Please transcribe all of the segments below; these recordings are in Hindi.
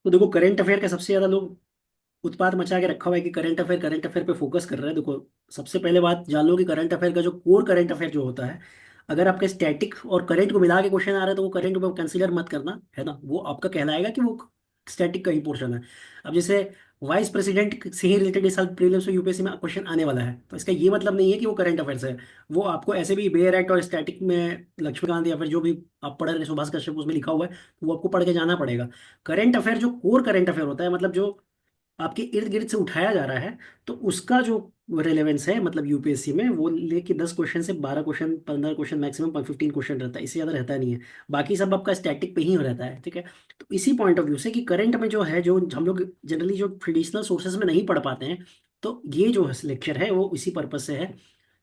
तो देखो, करंट अफेयर का सबसे ज्यादा लोग उत्पाद मचा के रखा हुआ है कि करंट अफेयर पे फोकस कर रहे हैं। देखो, सबसे पहले बात जान लो कि करंट अफेयर का जो कोर करंट अफेयर जो होता है, अगर आपके स्टैटिक और करंट को मिला के क्वेश्चन आ रहा है तो वो करंट में कंसीडर मत करना, है ना। वो आपका कहलाएगा कि वो स्टैटिक का ही पोर्शन है। अब जैसे वाइस प्रेसिडेंट से ही रिलेटेड इस साल प्रीलिम्स में यूपीएससी में क्वेश्चन आने वाला है, तो इसका ये मतलब नहीं है कि वो करंट अफेयर्स है। वो आपको ऐसे भी बेयर एक्ट और स्टैटिक में लक्ष्मीकांत या फिर जो भी आप पढ़ रहे हैं सुभाष कश्यप उसमें लिखा हुआ है, तो वो आपको पढ़ के जाना पड़ेगा। करंट अफेयर जो कोर करंट अफेयर होता है, मतलब जो आपके इर्द गिर्द से उठाया जा रहा है, तो उसका जो रेलेवेंस है मतलब यूपीएससी में, वो लेके 10 क्वेश्चन से 12 क्वेश्चन 15 क्वेश्चन मैक्सिमम 15 क्वेश्चन रहता है, इससे ज्यादा रहता नहीं है। बाकी सब आपका स्टैटिक पे ही रहता है, ठीक है। तो इसी पॉइंट ऑफ व्यू से कि करंट में जो है, जो हम लोग जनरली जो ट्रेडिशनल सोर्सेज में नहीं पढ़ पाते हैं, तो ये जो लेक्चर है वो इसी पर्पज से है,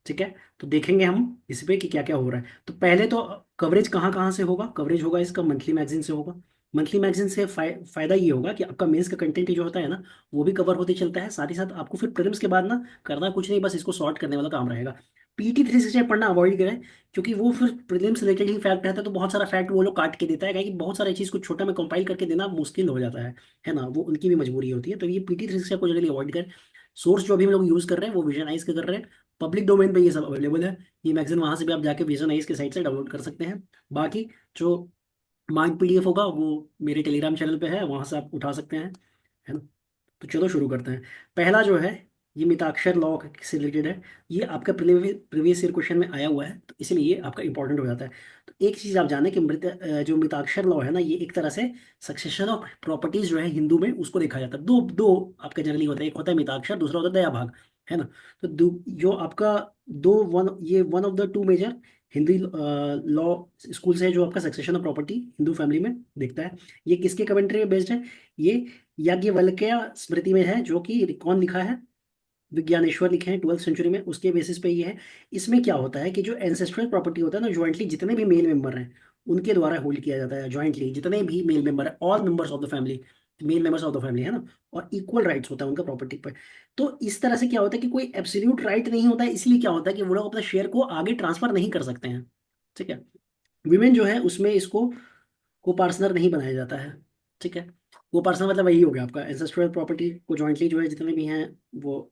ठीक है। तो देखेंगे हम इस पे कि क्या क्या हो रहा है। तो पहले तो कवरेज कहाँ कहाँ से होगा, कवरेज होगा इसका मंथली मैगजीन से होगा। मंथली मैगजीन से फायदा ये होगा कि आपका मेंस का कंटेंट जो होता है ना, वो भी कवर होते चलता है। साथ ही साथ आपको फिर प्रीलिम्स के बाद ना करना कुछ नहीं, बस इसको सॉर्ट करने वाला काम रहेगा। PT 365 पढ़ना अवॉइड करें, क्योंकि वो फिर प्रीलिम्स रिलेटेड ही फैक्ट रहता है, तो बहुत सारा फैक्ट वो लोग काट के देता है, क्योंकि बहुत सारी चीज़ को छोटा में कंपाइल करके देना मुश्किल हो जाता है ना। वो उनकी भी मजबूरी होती है, तो ये PT 365 को जनरली अवॉइड करें। सोर्स जो अभी हम लोग यूज़ कर रहे हैं वो विजनाइज के कर रहे हैं। पब्लिक डोमेन पे ये सब अवेलेबल है। ये मैगजीन वहां से भी आप जाके विजनाइज के साइट से डाउनलोड कर सकते हैं। बाकी जो माइंड PDF होगा वो मेरे टेलीग्राम चैनल पे है, वहां से आप उठा सकते हैं, है ना। तो चलो शुरू करते हैं। पहला जो है, ये मिताक्षर लॉ से रिलेटेड है। ये आपका प्रीवियस ईयर क्वेश्चन में आया हुआ है, तो इसलिए ये आपका इंपॉर्टेंट हो जाता है। तो एक चीज आप जाने कि जो मिताक्षर लॉ है ना, ये एक तरह से सक्सेशन ऑफ प्रॉपर्टीज जो है हिंदू में, उसको देखा जाता है। दो दो आपके जनरली होता है, एक होता है मिताक्षर, दूसरा होता है दया भाग, है ना। तो जो आपका दो वन ये one of the two major Hindi law school से है, जो आपका succession of property Hindu family में देखता है। ये किसके कमेंट्री में बेस्ड है? ये याज्ञवल्क्य स्मृति में है, जो कि कौन लिखा है? विज्ञानेश्वर लिखे हैं 12वीं सेंचुरी में, उसके बेसिस पे ये है। इसमें क्या होता है कि जो एंसेस्ट्रल प्रॉपर्टी होता है ना, ज्वाइंटली जितने भी मेल मेंबर हैं उनके द्वारा होल्ड किया जाता है। ज्वाइंटली जितने भी मेल मेंबर है, all members of the family, male members of the family, है ना। और इक्वल राइट्स होता है उनका प्रॉपर्टी पर। तो इस तरह से क्या होता है कि कोई एब्सोल्यूट राइट नहीं होता है, इसलिए क्या होता है कि वो लोग अपने शेयर को आगे ट्रांसफर नहीं कर सकते हैं, ठीक है। विमेन जो है उसमें इसको को पार्टनर नहीं बनाया जाता है, ठीक है। को पार्टनर मतलब वही हो गया आपका एंसेस्ट्रल प्रॉपर्टी को जॉइंटली जो है जितने भी हैं वो,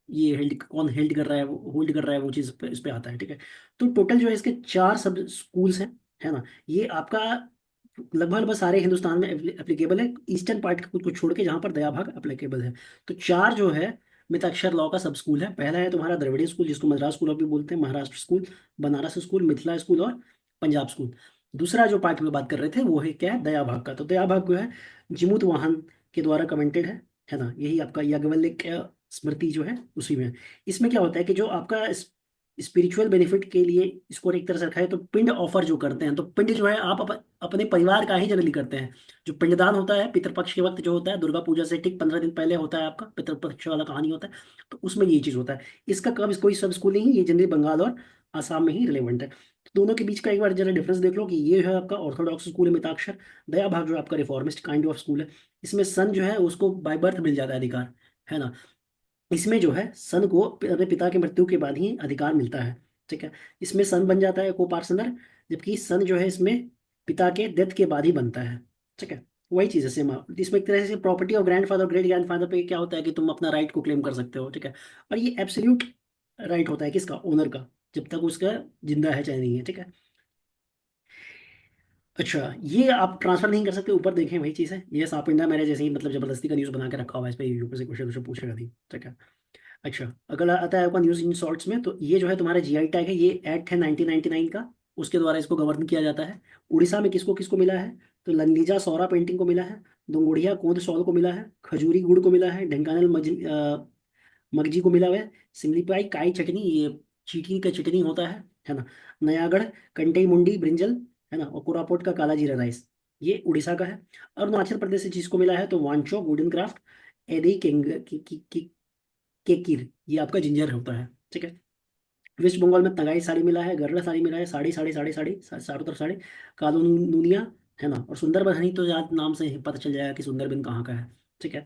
ये हेल्ड कौन हेल्ड कर रहा है, वो होल्ड कर रहा है, वो चीज़ पे इस पे आता है, ठीक है। तो टोटल जो है इसके 4 सब स्कूल्स हैं, है ना। ये आपका लगभग लगभग सारे हिंदुस्तान में एप्लीकेबल है, ईस्टर्न पार्ट को छोड़ के, जहाँ पर दया भाग एप्लीकेबल है। तो चार जो है मिताक्षर लॉ का सब स्कूल है। पहला है तुम्हारा द्रविड़ीय स्कूल, जिसको मद्रास स्कूल भी बोलते हैं, Maharashtra school, Banaras school, Mithila school और पंजाब स्कूल। दूसरा जो पार्ट में बात कर रहे थे वो है क्या है, दया भाग का। तो दया भाग जो है जिमूत वाहन के द्वारा कमेंटेड है ना। यही आपका याज्ञवल्क्य स्मृति जो है उसी में है। इसमें क्या होता है कि जो आपका स्पिरिचुअल बेनिफिट के लिए इसको एक तरह से रखा है, तो पिंड ऑफर जो करते हैं, तो पिंड जो है आप अपने परिवार का ही जनरली करते हैं। जो पिंडदान होता है पितृपक्ष के वक्त जो होता है, दुर्गा पूजा से ठीक 15 दिन पहले होता है आपका पितृपक्ष वाला कहानी होता है। तो उसमें ये चीज होता है। इसका कब कोई सब स्कूल नहीं, ये जनरली बंगाल और आसाम में ही रिलेवेंट है। तो दोनों के बीच का एक बार जरा डिफरेंस देख लो कि ये है आपका ऑर्थोडॉक्स स्कूल है मिताक्षर, दया भाग जो है आपका रिफॉर्मिस्ट काइंड ऑफ स्कूल है। इसमें सन जो है उसको बाय बर्थ मिल जाता है अधिकार, है ना। इसमें जो है सन को अपने पिता की मृत्यु के बाद ही अधिकार मिलता है, ठीक है। इसमें सन बन जाता है को पार्सनर, जबकि सन जो है इसमें पिता के डेथ के बाद ही बनता है, ठीक है। वही चीज़ है सेम। इसमें एक तरह से property of grandfather great grandfather पे क्या होता है कि तुम अपना राइट को क्लेम कर सकते हो, ठीक है। और ये एब्सोल्यूट राइट होता है किसका, ओनर का, जब तक उसका जिंदा है चाहे नहीं है, ठीक है। अच्छा, ये आप ट्रांसफर नहीं कर सकते, ऊपर देखें वही चीज़ है। ये सांप इंडिया मेरे जैसे ही मतलब जबरदस्ती का न्यूज़ बना के रखा हुआ है, इस पर यूट्यूब से क्वेश्चन पूछेगा नहीं, ठीक है। अच्छा, अगला आता है आपका न्यूज़ इन शॉर्ट्स में। तो ये जो है तुम्हारा GI टैग है, ये एक्ट है 1999 का, उसके द्वारा इसको गवर्न किया जाता है। उड़ीसा में किसको किसको मिला है? तो लंगीजा सौरा पेंटिंग को मिला है, दुंगुड़िया कोंद शॉल को मिला है, खजूरी गुड़ को मिला है, ढेंकानल मगजी को मिला हुआ है, सिमलीपाई काई चटनी, ये चीटी का चटनी होता है ना। नयागढ़ कंटेई मुंडी ब्रिंजल, है ना। और कोरापुट का काला जीरा राइस, ये उड़ीसा का है। अरुणाचल प्रदेश से जिसको मिला है तो वांचो वुडन क्राफ्ट, एदी किंग केकिर, ये आपका जिंजर होता है, ठीक है। वेस्ट बंगाल में तंगाई साड़ी मिला है, गरला साड़ी मिला है, साड़ी साड़ी साड़ी साड़ी चारों तरफ साड़ी, कालो नूनिया, है ना। और सुंदरबन हनी तो याद नाम से ही पता चल जाएगा कि सुंदरबन कहाँ का है, ठीक है।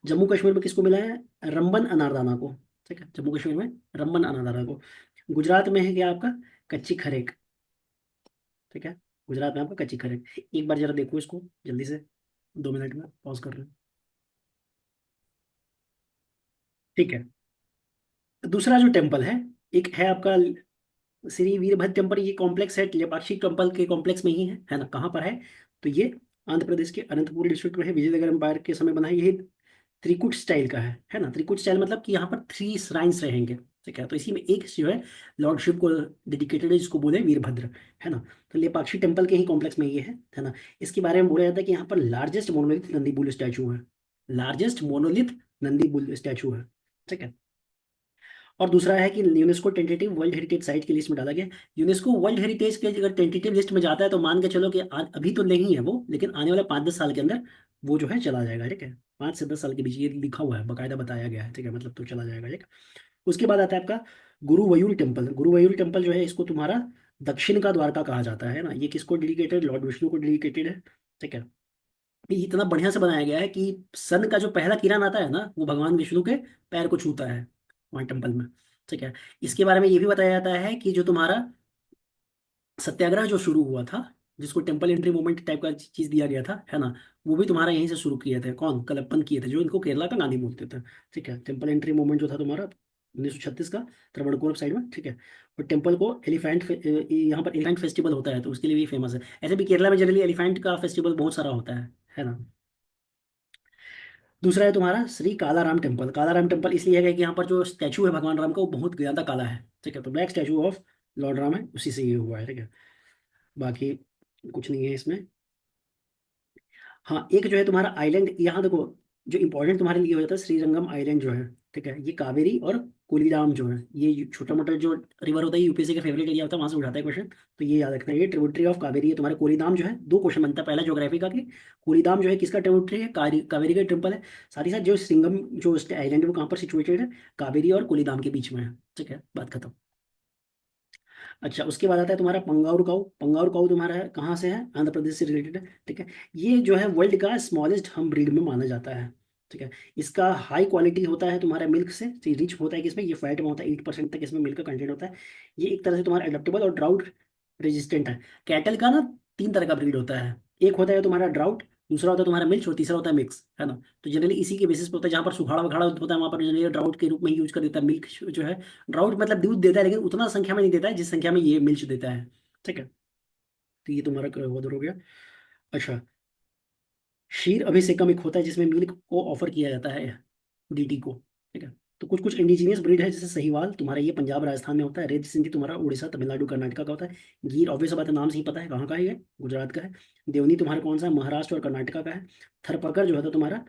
जम्मू कश्मीर में किसको मिला है? रंबन अनारदाना को, ठीक है। जम्मू कश्मीर में रंबन अनारदाना को। गुजरात में है क्या आपका? कच्ची खरेक, ठीक है। गुजरात में आपका कच्ची खरेक। एक बार जरा देखो इसको जल्दी से। 2 मिनट में पॉज कर रहे हैं। ठीक है। दूसरा जो टेम्पल है, एक है आपका श्री वीरभद्र टेम्पल। ये कॉम्प्लेक्स है लेपाक्षी टेम्पल के कॉम्प्लेक्स में ही है ना? कहाँ पर है? तो ये आंध्र प्रदेश के अनंतपुर डिस्ट्रिक्ट में है। विजयनगर एम्पायर के समय बना है ये। त्रिकुट स्टाइल का है ना? त्रिकुट स्टाइल मतलब कि यहाँ पर 3 श्राइन्स रहेंगे। ठीक है, तो इसी में एक जो है लॉर्ड शिव को डेडिकेटेड है, जिसको बोले वीरभद्र, है ना? तो लेपाक्षी टेम्पल के ही कॉम्प्लेक्स में ये है ना? इसके बारे में बोला जाता है कि यहाँ पर largest monolith Nandi bull statue है। Largest monolith Nandi bull statue है। ठीक है। और दूसरा है कि UNESCO tentative world heritage site की लिस्ट में डाला गया। यूनेस्को वर्ल्ड हेरिटेज के अगर टेंटेटिव लिस्ट में जाता है तो मान के चलो कि अभी तो नहीं है वो, लेकिन आने वाले 5-10 साल के अंदर वो जो है चला जाएगा। ठीक है, 5 से 10 साल के बीच ये लिखा हुआ है, बाकायदा बताया गया है। ठीक है, मतलब तो चला जाएगा। ठीक। उसके बाद आता है आपका गुरुवयूर टेम्पल। गुरुवयूर टेम्पल जो है, इसको तुम्हारा दक्षिण का द्वारका कहा जाता है ना? ये किसको डेडिकेटेड? लॉर्ड विष्णु को डेडिकेटेड है। ठीक है। ये इतना बढ़िया से बनाया गया है कि सन का जो पहला किरण आता है ना, वो भगवान विष्णु के पैर को छूता है वहाँ टेम्पल में। ठीक है। इसके बारे में ये भी बताया जाता है कि जो तुम्हारा सत्याग्रह जो शुरू हुआ था, जिसको टेम्पल एंट्री मूवमेंट टाइप का चीज दिया गया था, है ना? वो भी तुम्हारा यहीं से शुरू किए थे। कौन? कलप्पन किए थे, जो इनको केरला का गांधी बोलते थे। ठीक है, टेम्पल एंट्री मूवमेंट जो था तुम्हारा 1936 का, त्रवणकोर साइड में। ठीक है। और टेम्पल को एलिफेंट, यहाँ पर एलिफेंट फेस्टिवल होता है तो उसके लिए भी फेमस है। ऐसे भी केरला में जनरली एलिफेंट का फेस्टिवल बहुत सारा होता है ना? दूसरा है तुम्हारा श्री कालाराम टेम्पल। कालाराम टेम्पल इसलिए है कि यहाँ पर जो स्टैचू है भगवान राम का, वो बहुत ज्यादा काला है। ठीक है, तो black statue of Lord Ram है, उसी से ये हुआ है। ठीक है, बाकी कुछ नहीं है इसमें। हाँ, एक जो है तुम्हारा आइलैंड, यहाँ देखो, जो इंपॉर्टेंट तुम्हारे लिए हो जाता है श्रीरंगम आइलैंड जो है। ठीक है, ये कावेरी और कोलीडाम जो है, ये छोटा मोटा जो रिवर होता है, यूपीएससी का फेवरेट एरिया होता है, वहां से उठाता है क्वेश्चन। तो ये याद रखना, ये ट्रिब्यूटरी ऑफ कावेरी है। तुम्हारे कोलीडाम जो है, 2 क्वेश्चन बनता है। पहला ज्योग्राफी का कि कोलीडाम जो है किसका ट्रिब्यूटरी है? कावेरी का टेम्पल है। साथ ही साथ जो श्रीरंगम जो आइलैंड है वो कहाँ पर सिचुएटेड है? कावेरी और कोलीडाम के बीच में है। ठीक है, बात खत्म। अच्छा, उसके बाद आता है तुम्हारा पंगारुर काऊ। पंगारुर काऊ तुम्हारा है कहाँ से है? आंध्र प्रदेश से रिलेटेड है। ठीक है। ये जो है वर्ल्ड का स्मॉलेस्ट हम ब्रीड में माना जाता है। ठीक है। इसका हाई क्वालिटी होता है तुम्हारा मिल्क से, रिच होता है, किसमें? ये फैट में होता है, 8% तक इसमें मिल्क का कंटेंट होता है। ये एक तरह से तुम्हारा एडेप्टेबल और ड्राउट रेजिस्टेंट है। कैटल का ना 3 तरह का ब्रीड होता है। एक होता है तुम्हारा ड्राउट, दूसरा होता है तुम्हारा मिल्च, और तीसरा होता है मिक्स, है ना? तो जनरली इसी के बेसिस पे होता है। जहाँ पर सुखाड़ा वखाड़ा होता है वहाँ पर जनरली ड्राउट के रूप में यूज कर देता है मिल्क जो है। ड्राउट मतलब दूध देता है, लेकिन उतना संख्या में नहीं देता है जिस संख्या में ये मिल्च देता है। ठीक है, तो ये तुम्हारा उधर हो गया। अच्छा, क्षीर अभिषेकम एक होता है जिसमें मिल्क को ऑफर किया जाता है डीटी को। ठीक है। तो कुछ कुछ इंडिजीनियस ब्रीड है, जैसे सहीवाल तुम्हारा ये पंजाब राजस्थान में होता है। रेड सिंधी तुम्हारा उड़ीसा तमिलनाडु कर्नाटका का होता है। गिर ऑब्वियस बात है, नाम से ही पता है कहाँ का है, ये गुजरात का है। देवनी तुम्हारा कौन सा है? महाराष्ट्र और कर्नाटका का है। थरपकर जो है तो तुम्हारा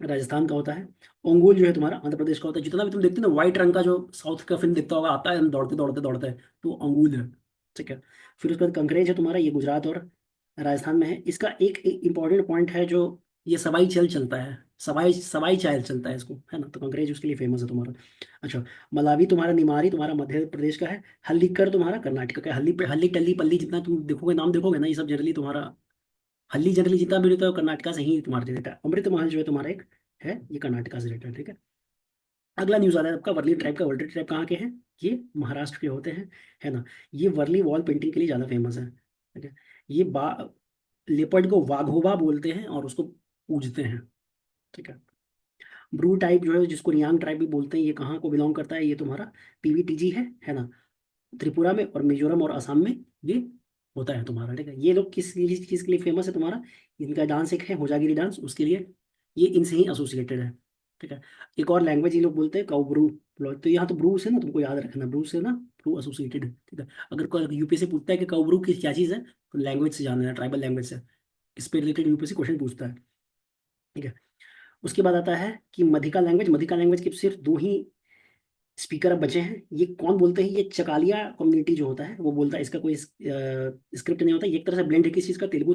राजस्थान का होता है। ओंगोल जो है तुम्हारा आंध्र प्रदेश का होता है। जितना भी तुम देखते हो ना व्हाइट रंग का, जो साउथ का फिल्म दिखता होगा, आता है दौड़ते दौड़ते दौड़ते, तो अंगूल है। ठीक है। फिर उसके बाद कंकरेज है तुम्हारा, ये गुजरात और राजस्थान में है। इसका एक इंपॉर्टेंट पॉइंट है, जो ये सवाई चल चलता है, सवाई सवाई चायल चलता है इसको, है ना? तो कंकरेज उसके लिए फेमस है तुम्हारा। अच्छा, मलावी तुम्हारा, निमारी तुम्हारा मध्य प्रदेश का है। हल्लीकर तुम्हारा कर्नाटक का है। हल्ली हल्ली टल्ली पल्ली जितना तुम देखोगे, नाम देखोगे ना, ये सब जनरली तुम्हारा, हल्ली जनरली जितना भी रहता है वो कर्नाटका से ही तुम्हारा रिलेटेड है। अमृत महल जो है तुम्हारा एक है, ये कर्नाटका से रिलेटेड है। ठीक है। अगला न्यूज आता है आपका वर्ली ट्राइब का। वर्ली ट्राइब कहाँ के हैं? ये महाराष्ट्र के होते हैं, है ना? ये वर्ली वॉल पेंटिंग के लिए ज्यादा फेमस है। ठीक है। ये लेपर्ड को वाघोबा बोलते हैं और उसको पूजते हैं। ठीक है। ब्रू टाइप जो है, जिसको रियांग ट्राइब भी बोलते हैं, ये कहाँ को बिलोंग करता है? ये तुम्हारा पीवीटीजी है ना? त्रिपुरा में और मिजोरम और असम में ये होता है तुम्हारा। ठीक है। ये लोग किस चीज के लिए फेमस है तुम्हारा? इनका डांस एक है होजागिरी डांस, उसके लिए ये इनसे ही एसोसिएटेड है। ठीक है। एक और लैंग्वेज ये लोग बोलते हैं काउब्रू। तो यहाँ तो ब्रू से ना तुमको याद रखना, ब्रू से ना, ब्रू एसोसिएटेड है। ठीक है। अगर कोई यूपी से पूछता है कि काउब्रू की क्या चीज़ है, तो लैंग्वेज से जानना है, ट्राइबल लैंग्वेज से। इस पे रिलेटेड यूपीएससी क्वेश्चन पूछता है। ठीक है। उसके बाद आता है कि मधिका लैंग्वेज। मधिका लैंग्वेज के सिर्फ 2 ही स्पीकर अब बचे हैं। ये कौन बोलते हैं? ये चकालिया कम्युनिटी जो होता है वो बोलता है। इसका कोई स्क्रिप्ट नहीं होता। ये एक तरह से ब्लेंड है किस चीज़ का? तेलुगु,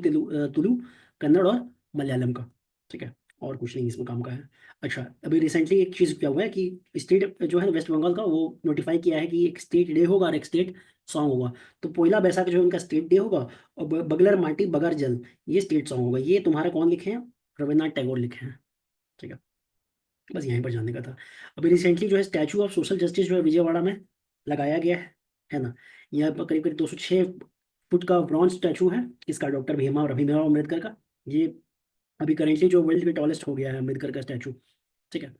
तुलु, कन्नड़ और मलयालम का। ठीक है। और कुछ नहीं इसमें काम का है। अच्छा, अभी रिसेंटली एक चीज़ क्या हुआ है कि स्टेट जो है वेस्ट बंगाल का, वो नोटिफाई किया है कि एक स्टेट डे होगा और एक स्टेट सॉन्ग होगा। तो पोइला बैसाख जो है उनका स्टेट डे होगा, और बगलर माटी बगर जल ये स्टेट सॉन्ग होगा। ये तुम्हारा कौन लिखे हैं? रविन्द्रनाथ टैगोर लिखे हैं। ठीक है। बस यहीं पर जानने का था। अभी रिसेंटली जो है स्टैचू ऑफ सोशल जस्टिस जो है विजयवाड़ा में लगाया गया है ना? यहाँ पर करीब करीब 206 फुट का ब्रॉन्ज स्टैचू है। इसका डॉक्टर भीमराव अम्बेडकर का। ये अभी करेंटली जो वर्ल्ड के टॉलेस्ट हो गया है अम्बेडकर का स्टैचू। ठीक है।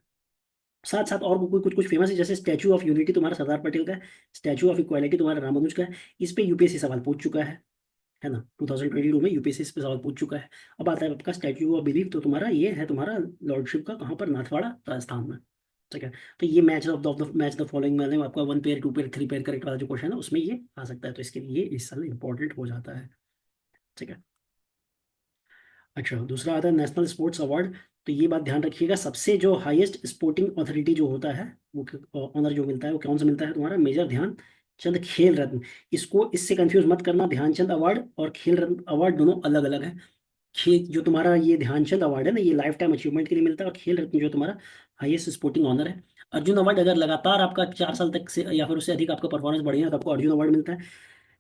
साथ साथ और कुछ कुछ कुछ फेमस है, जैसे स्टैचू ऑफ यूनिटी तुम्हारा सरदार पटेल का है, स्टैचू ऑफ इक्वालिटी तुम्हारा रामानुज का है। इस पे यूपीएससी सवाल पूछ चुका है ना, 2022 में यूपीएससी इस पे सवाल पूछ चुका है। अब आता है आपका स्टैचू ऑफ बिलीफ, तो तुम्हारा ये है तुम्हारा लॉर्डशिप का, कहाँ पर, नाथवाड़ा राजस्थान में। ठीक है। तो ये मैच द फॉलोइंग में आपका 1 पेयर 2 पेयर 3 पेयर करेक्ट वाला जो क्वेश्चन है उसमें ये आ सकता है, तो इसके लिए ये इस साल इंपॉर्टेंट हो जाता है। ठीक है। अच्छा, दूसरा आता है नेशनल स्पोर्ट्स अवार्ड। तो ये बात ध्यान रखिएगा, सबसे जो हाईएस्ट स्पोर्टिंग अथॉरिटी जो होता है, वो ऑनर जो मिलता है वो कौन सा मिलता है, तुम्हारा मेजर ध्यानचंद खेल रत्न। इसको इससे कंफ्यूज मत करना, ध्यानचंद अवार्ड और खेल रत्न अवार्ड दोनों अलग अलग है। खेल जो तुम्हारा ये ध्यानचंद अवार्ड है ना, ये लाइफ टाइम अचीवमेंट के लिए मिलता है, और खेल रत्न जो तुम्हारा हाईएस्ट स्पोर्टिंग ऑनर है। अर्जुन अवार्ड अगर लगातार आपका 4 साल तक से या फिर उससे अधिक आपका परफॉर्मेंस बढ़िया है तो आपको अर्जुन अवार्ड मिलता है।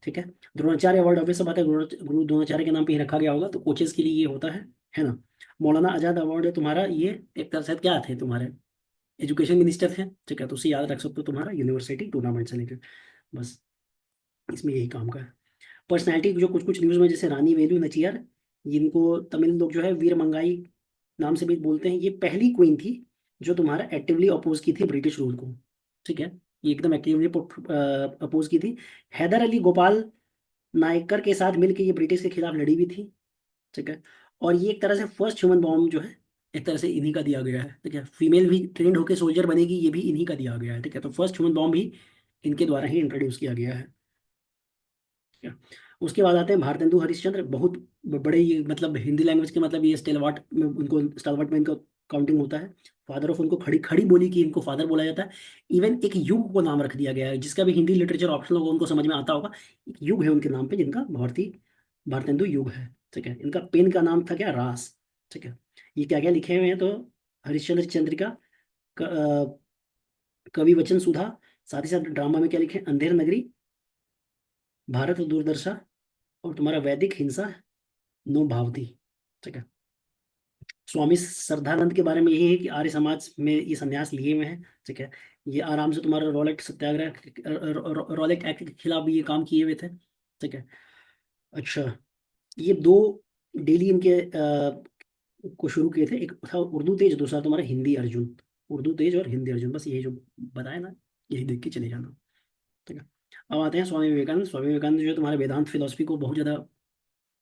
ठीक है। द्रोणाचार्य अवार्ड ऑब्वियस बात है, गुरु द्रोणाचार्य के नाम पे ही रखा गया होगा, तो कोचेस के लिए ये होता है ना। मौलाना आजाद अवार्ड है तुम्हारा, ये एक तरह से क्या थे तुम्हारे, एजुकेशन मिनिस्टर थे। ठीक है, तो उसे याद रख सकते हो, तुम्हारा यूनिवर्सिटी टूर्नामेंट से लेकर, बस इसमें यही काम का है। पर्सनैलिटी जो कुछ कुछ न्यूज़ में, जैसे रानी वेलु नचियार, जिनको तमिल लोग जो है वीर मंगाई नाम से भी बोलते हैं, ये पहली क्वीन थी जो तुम्हारा एक्टिवली अपोज की थी ब्रिटिश रूल को। ठीक है, ये एकदम एक्टिवली अपोज की थी। हैदर अली गोपाल नायकर के साथ मिलकर ये ब्रिटिश के खिलाफ लड़ी भी थी। ठीक है। और ये एक तरह से फर्स्ट ह्यूमन बॉम्ब जो है, एक तरह से इन्हीं का दिया गया है। ठीक है, फीमेल भी ट्रेंड होकर सोल्जर बनेगी, ये भी इन्हीं का दिया गया है। ठीक है, तो फर्स्ट ह्यूमन बॉम्ब भी इनके द्वारा ही इंट्रोड्यूस किया गया है। ठीक है। उसके बाद आते हैं भारतेंदु हरिश्चंद्र, बहुत बड़े, ये मतलब हिंदी लैंग्वेज के मतलब ये स्टेलवाट में उनको, स्टालवाट में इनका काउंटिंग होता है। फादर ऑफ, उनको खड़ी खड़ी बोली की इनको फादर बोला जाता है। इवन एक युग को नाम रख दिया गया है, जिसका भी हिंदी लिटरेचर ऑप्शन होगा उनको समझ में आता होगा। एक युग है उनके नाम पे, जिनका भारतेंदु युग है। ठीक है, इनका पेन का नाम था क्या, रास। ठीक है। ये क्या क्या लिखे हुए हैं, तो हरिश्चंद्र चंद्रिका, कवि वचन सुधा, साथ ही साथ ड्रामा में क्या लिखे, अंधेर नगरी, भारत दूरदर्शा, और तुम्हारा वैदिक हिंसा, नो भावती। ठीक है। स्वामी श्रद्धानंद के बारे में यही है कि आर्य समाज में ये संन्यास लिए हुए हैं। ठीक है। ये आराम से तुम्हारा रॉलेट सत्याग्रह, रॉलेट एक्ट के खिलाफ भी ये काम किए हुए थे। ठीक है। अच्छा, ये दो डेली इनके को शुरू किए थे, एक था उर्दू तेज, दूसरा तुम्हारा हिंदी अर्जुन। उर्दू तेज और हिंदी अर्जुन, बस यही जो बताया ना, यही देख के चले जाना। ठीक है। अब आते हैं स्वामी विवेकानंद। स्वामी विवेकानंद जो तुम्हारे वेदांत फिलोसफी को बहुत ज़्यादा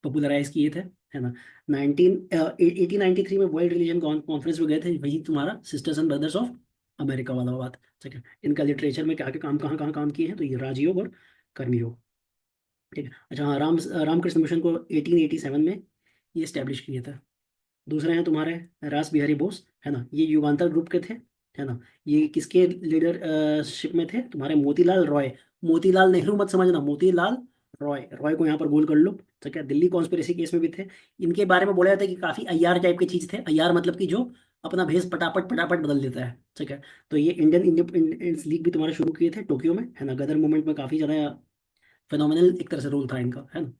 पॉपुलराइज किए थे, है ना। 1893 में वर्ल्ड रिलीजन कॉन्फ्रेंस में गए थे, वही तुम्हारा sisters and brothers of America वाला बात। ठीक है। इनका लिटरेचर में क्या क्या काम, कहाँ कहाँ काम किए हैं, तो ये राजयोग और कर्मयोग। ठीक है। अच्छा हाँ, रामकृष्ण मिशन को 1887 में ये स्टैब्लिश किया था। दूसरे हैं तुम्हारे रास बिहारी बोस, है ना, ये युगांतर ग्रुप के थे, है ना। ये किसके लीडरशिप में थे, तुम्हारे मोतीलाल रॉय। मोतीलाल नेहरू मत समझना, मोतीलाल रॉय, रॉय को यहाँ पर गोल कर लो। ठीक है, दिल्ली कॉन्स्पिरेसी केस में भी थे। इनके बारे में बोला जाता है कि काफी अय्यार टाइप की चीज थे। अय्यार मतलब कि जो अपना भेष पटापट पटापट बदल देता है। ठीक है। तो ये इंडियन इंडिपेंडेंस लीग भी तुम्हारा शुरू किए थे टोक्यो में, है ना। गदर मूवमेंट में काफी ज्यादा फिनोमिनल एक तरह से रोल था इनका, है ना।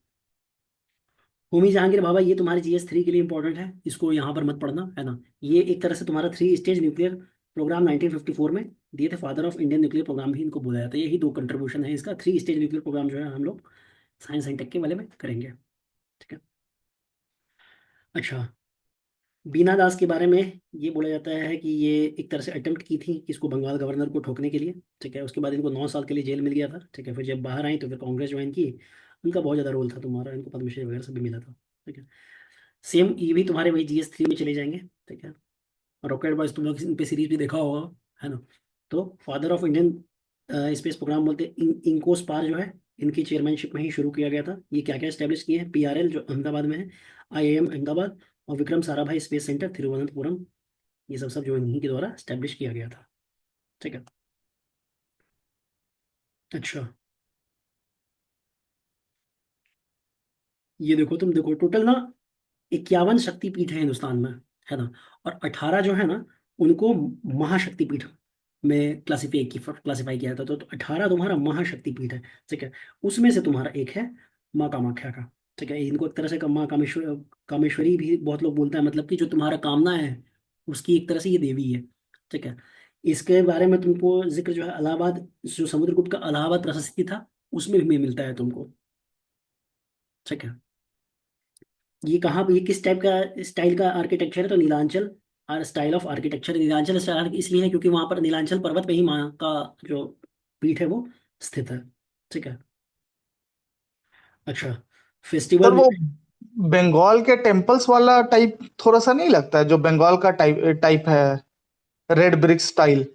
होमी जहांगीर भाभा, ये तुम्हारे GS 3 के लिए इंपॉर्टेंट है, इसको यहाँ पर मत पढ़ना, है ना। ये एक तरह से तुम्हारा 3 स्टेज न्यूक्लियर प्रोग्राम 1954 में दिए थे, father of Indian nuclear programme भी इनको बोला जाता है। यही दो कंट्रीब्यूशन है इसका, 3 स्टेज न्यूक्लियर प्रोग्राम जो है हम लोग साइंस एंड टेक के वाले में करेंगे। ठीक है। अच्छा, बीना दास के बारे में ये बोला जाता है कि ये एक तरह से अटेम्प्ट की थी किसको, बंगाल गवर्नर को ठोकने के लिए। ठीक है, उसके बाद इनको 9 साल के लिए जेल मिल गया था। ठीक है, फिर जब बाहर आई तो फिर कांग्रेस ज्वाइन की। उनका बहुत ज़्यादा रोल था तुम्हारा, इनको पद्मश्री वगैरह सब भी मिला था। ठीक है। सेम ये भी तुम्हारे वही GS 3 में चले जाएंगे। ठीक है। रॉकेट बॉयज तुम लोग इन पे सीरीज भी देखा होगा, है ना। तो father of Indian space program बोलते हैं, इंकोस्पार जो है, इनकी चेयरमैनशिप में ही शुरू किया गया था। ये क्या क्या स्टैब्लिश किए हैं, PRL जो अहमदाबाद में है, IIM अहमदाबाद, और विक्रम साराभाई स्पेस सेंटर तिरुवनंतपुरम, ये सब सब जो इन्हीं के द्वारा स्टैब्लिश किया गया था। ठीक है। अच्छा, ये देखो, तुम देखो टोटल ना 51 शक्तिपीठ है हिंदुस्तान में, है ना। और 18 जो है ना, उनको महाशक्तिपीठ में क्लासिफाई किया था, तो 18 तुम्हारा महाशक्तिपीठ है। ठीक है। उसमें से तुम्हारा एक है माँ कामाख्या का। ठीक है, इनको एक तरह से माँ कामेश्वरी भी बहुत लोग बोलते हैं, मतलब कि जो तुम्हारा कामना है उसकी एक तरह से ये देवी है। ठीक है। इसके बारे में तुमको जिक्र जो है इलाहाबाद, जो समुद्रगुप्त का इलाहाबाद प्रशस्ति था, उसमें भी मिलता है तुमको। ठीक है। ये कहाँ, ये किस टाइप का स्टाइल का आर्किटेक्चर है? तो नीलांचल और style of architecture, Nilanchal style इसलिए है क्योंकि वहां पर नीलांचल पर्वत पे ही माँ का जो पीठ है वो स्थित है। ठीक है। अच्छा, सर फेस्टिवल वो बंगाल के टेम्पल्स वाला टाइप थोड़ा सा नहीं लगता है, जो बंगाल का टाइप टाइप है, रेड ब्रिक स्टाइल?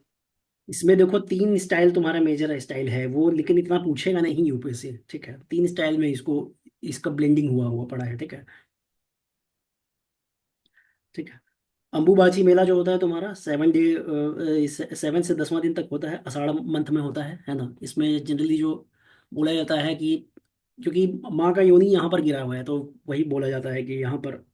इसमें देखो तीन स्टाइल तुम्हारा मेजर स्टाइल है वो, लेकिन इतना पूछेगा नहीं यूपीएससी। ठीक है, तीन स्टाइल में इसको, इसका ब्लेंडिंग हुआ हुआ पड़ा है। ठीक है। ठीक है। अंबुबाची मेला जो होता है तुम्हारा 7 डे, 7 से 10वां दिन तक होता है, आषाढ़ मंथ में होता है ना। इसमें जनरली जो बोला जाता है कि क्योंकि माँ का योनि यहाँ पर गिरा हुआ है, तो वही बोला जाता है कि यहाँ पर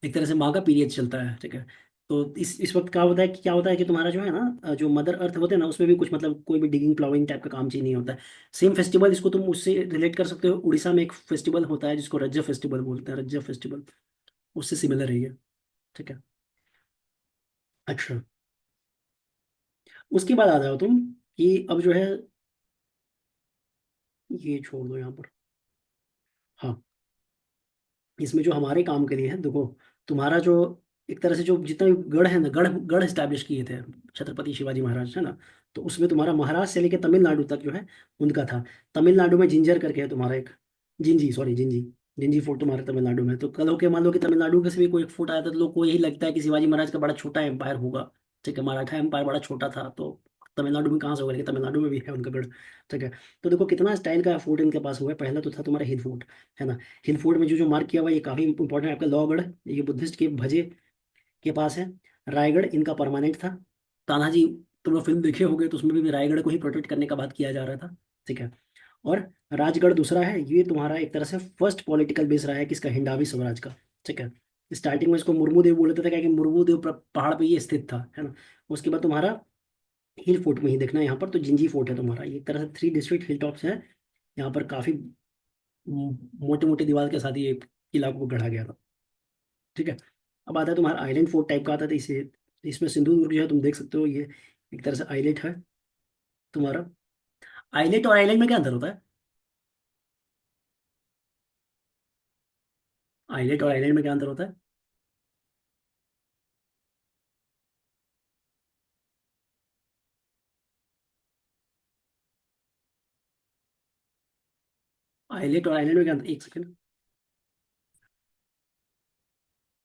एक तरह से माँ का पीरियड चलता है। ठीक है। तो इस वक्त क्या होता है कि तुम्हारा जो है ना, जो मदर अर्थ होते हैं ना, उसमें भी कुछ मतलब कोई भी डिगिंग प्लाविंग टाइप का काम चीज नहीं होता है। सेम फेस्टिवल इसको तुम उससे रिलेट कर सकते हो, उड़ीसा में एक फेस्टिवल होता है जिसको रज्जो फेस्टिवल बोलते हैं, रज्जो फेस्टिवल उससे सिमिलर है ये। ठीक है। अच्छा, उसके बाद आ जाओ तुम कि अब जो है, ये छोड़ दो यहाँ पर। हाँ, इसमें जो हमारे काम के लिए है देखो, तुम्हारा जो एक तरह से जो जितना भी गढ़ है ना, गढ़ गढ़ स्टैब्लिश किए थे छत्रपति शिवाजी महाराज है ना, तो उसमें तुम्हारा महाराष्ट्र से लेकर तमिलनाडु तक जो है उनका था। तमिलनाडु में जिंजर करके है तुम्हारा एक, जिंजी, सॉरी जिंजी, जिंजी फोर्ट तुम्हारे तमिलनाडु में। तो कल हो के मान लो कि तमिलनाडु के से भी कोई एक फोर्ट आया था, तो लोग को यही लगता है कि शिवाजी महाराज का बड़ा छोटा एम्पायर होगा। ठीक है, मराठा एम्पायर बड़ा छोटा था, तो तमिलनाडु में कहाँ से होगा, लेकिन तमिलनाडु में भी है उनका गढ़। ठीक है। तो देखो कितना स्टाइल का फोर्ट इनके पास हुआ है। पहला तो था तुम्हारा हिल फोर्ट, है ना। हिल फोर्ट में जो जो मार्क किया हुआ है, ये काफी इंपॉर्टेंट है आपका, लॉगढ़, ये बुद्धिस्ट के भजे के पास है। रायगढ़ इनका परमानेंट था। तानाजी, तुम लोग फिल्म देखे होगे तो उसमें भी रायगढ़ को ही प्रोटेक्ट करने का बात किया जा रहा था। ठीक है। और राजगढ़ दूसरा है, ये तुम्हारा एक तरह से फर्स्ट पॉलिटिकल बेस रहा है किसका, हिंडावी स्वराज का। ठीक है। स्टार्टिंग में इसको मुर्मू देव बोलते थे, क्या कि मुर्मू देव पहाड़ पे ये स्थित था, है ना। उसके बाद तुम्हारा हिल फोर्ट में ही देखना है यहाँ पर, तो जिंजी फोर्ट है तुम्हारा, ये एक तरह से 3 डिस्ट्रिक्ट हिल टॉप्स है। यहाँ पर काफी मोटे मोटे दीवार के साथ ये किला को गढ़ा गया था। ठीक है। अब आता है तुम्हारा आइलैंड फोर्ट टाइप का आता है, तो इसे, इसमें सिंधु दुर्ग जो है तुम देख सकते हो, ये एक तरह से आइलैंड है तुम्हारा। आइलैंड और आइलैंड में क्या अंतर होता है? आइलैंड और आइलैंड में क्या अंतर होता है? आइलैंड और आइलैंड में क्या अंतर, एक सेकंड।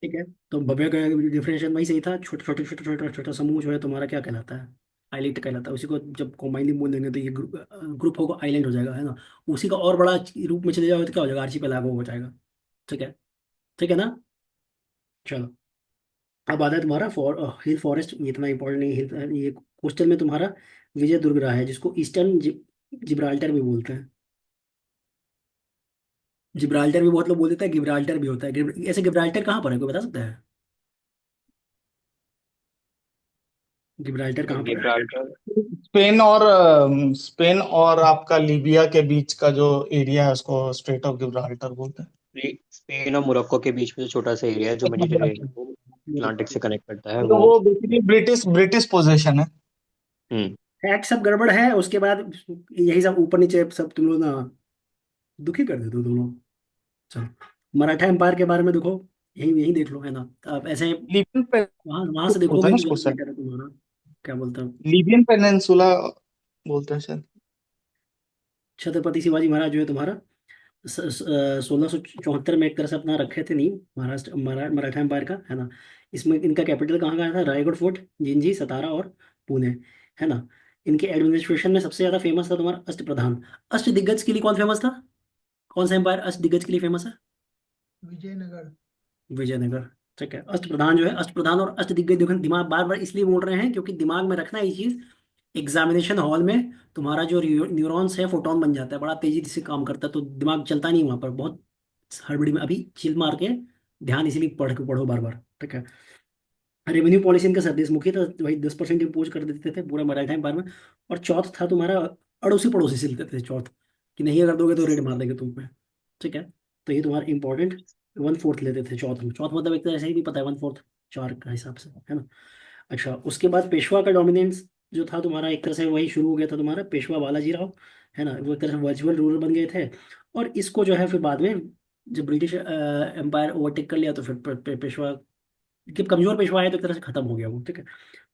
ठीक है। तो भव्य का डिफरेंशिएशन वही सही था, छोटे छोटे छोटे छोटे छोटा समूह जो है तुम्हारा क्या कहलाता है, आइलैंड कहलाता है। उसी को जब कॉम्बाइनली बोल देंगे तो ये ग्रुप, ग्रुप होगा आइलैंड हो जाएगा, है ना। उसी का और बड़ा रूप में चले जाओ तो क्या हो जाएगा, आर्चिपेलागो हो जाएगा। ठीक है। ठीक है ना। चलो, अब आता है तुम्हारा हिल फॉरेस्ट, ये इतना इंपॉर्टेंट नहीं, हिल ये कोस्टल में तुम्हारा विजय दुर्ग रहा है, जिसको ईस्टर्न जिब्राल्टर भी बोलते हैं। जिब्राल्टर भी बहुत लोग बोल देते हैं, गिब्राल्टर भी होता है। ऐसे गिब्राल्टर कहाँ पर है, कोई बता सकता है? गिब्राल्टर कहाँ पर है? गिब्राल्टर स्पेन और आपका लीबिया के बीच का जो एरिया है उसको स्ट्रेट ऑफ गिब्राल्टर बोलते स्पेन और मोरक्को के बीच में जो छोटा सा एरिया है जो मेडिटेरेनियन हैं। को अटलांटिक से कनेक्ट करता है तो वो। वो बेसिकली ब्रिटिश ब्रिटिश पोजीशन है। हम्म। फैक्ट सब गड़बड़ है, उसके बाद यही सब ऊपर नीचे सब तुम लोग ना दुखी कर देते हो तुम लोग। चलो, मराठा एम्पायर के बारे में देखो, यही यही देख लो, है ना। आप ऐसे लीबियन वहां वहां से बोलते हैं देखोगे ना कि उसको ज्यादा सर, बेटर है तुम्हारा। क्या बोलते हैं? लीबियन पेनिनसुला बोलते हैं सर। छत्रपति शिवाजी महाराज जो है तुम्हारा 1674 में एक तरह से अपना रखे थे नींव महाराष्ट्र मराठा एम्पायर का, है ना। इसमें इनका कैपिटल कहाँ का था, रायगढ़ फोर्ट, जिंजी, सतारा और पुणे, है ना। इनके एडमिनिस्ट्रेशन में सबसे ज्यादा फेमस था तुम्हारा अष्टप्रधान। अष्टदिग्गज के लिए कौन फेमस था? कौन सा एम्पायर अष्टदिग्गज के लिए फेमस है? विजयनगर। विजयनगर। ठीक है। अष्टप्रधान जो है, अष्टप्रधान और अष्टदिग्गज, देखो दिमाग बार बार इसलिए बोल रहे हैं क्योंकि दिमाग में रखना ये चीज, एग्जामिनेशन हॉल में तुम्हारा जो न्यूरॉन्स है फोटोन बन जाता है, बड़ा तेजी से काम करता है, तो दिमाग चलता नहीं वहां पर बहुत हड़बड़ी में। अभी चिल मार के ध्यान इसीलिए पढ़ के पढ़ो बार बार। ठीक है। रेवेन्यू पॉलिसी इनका सर्विस मुखी था, वही 10% इम्पोज कर देते थे पूरा मराठा एम्पायर में। और चौथ था तुम्हारा, अड़ोसी पड़ोसी से लेते थे चौथ, कि नहीं अगर दोगे तो रेड मार देंगे तुम पे। ठीक है। तो ये तुम्हारा इंपॉर्टेंट 1/4 लेते थे चौथ में। चौथ मतलब एक तरह से ही भी पता है, 1/4 चार का हिसाब से, है ना। अच्छा, उसके बाद पेशवा का डोमिनेंस जो था तुम्हारा, एक तरह से वही शुरू हो गया था तुम्हारा, पेशवा बालाजी राव, है ना। वो एक तरह से वर्चुअल रूलर बन गए थे। और इसको जो है फिर बाद में जब ब्रिटिश एम्पायर ओवरटेक कर लिया तो फिर पेशवा, कि कमजोर पेशवा है तो एक तरह से खत्म हो गया वो, ठीक है।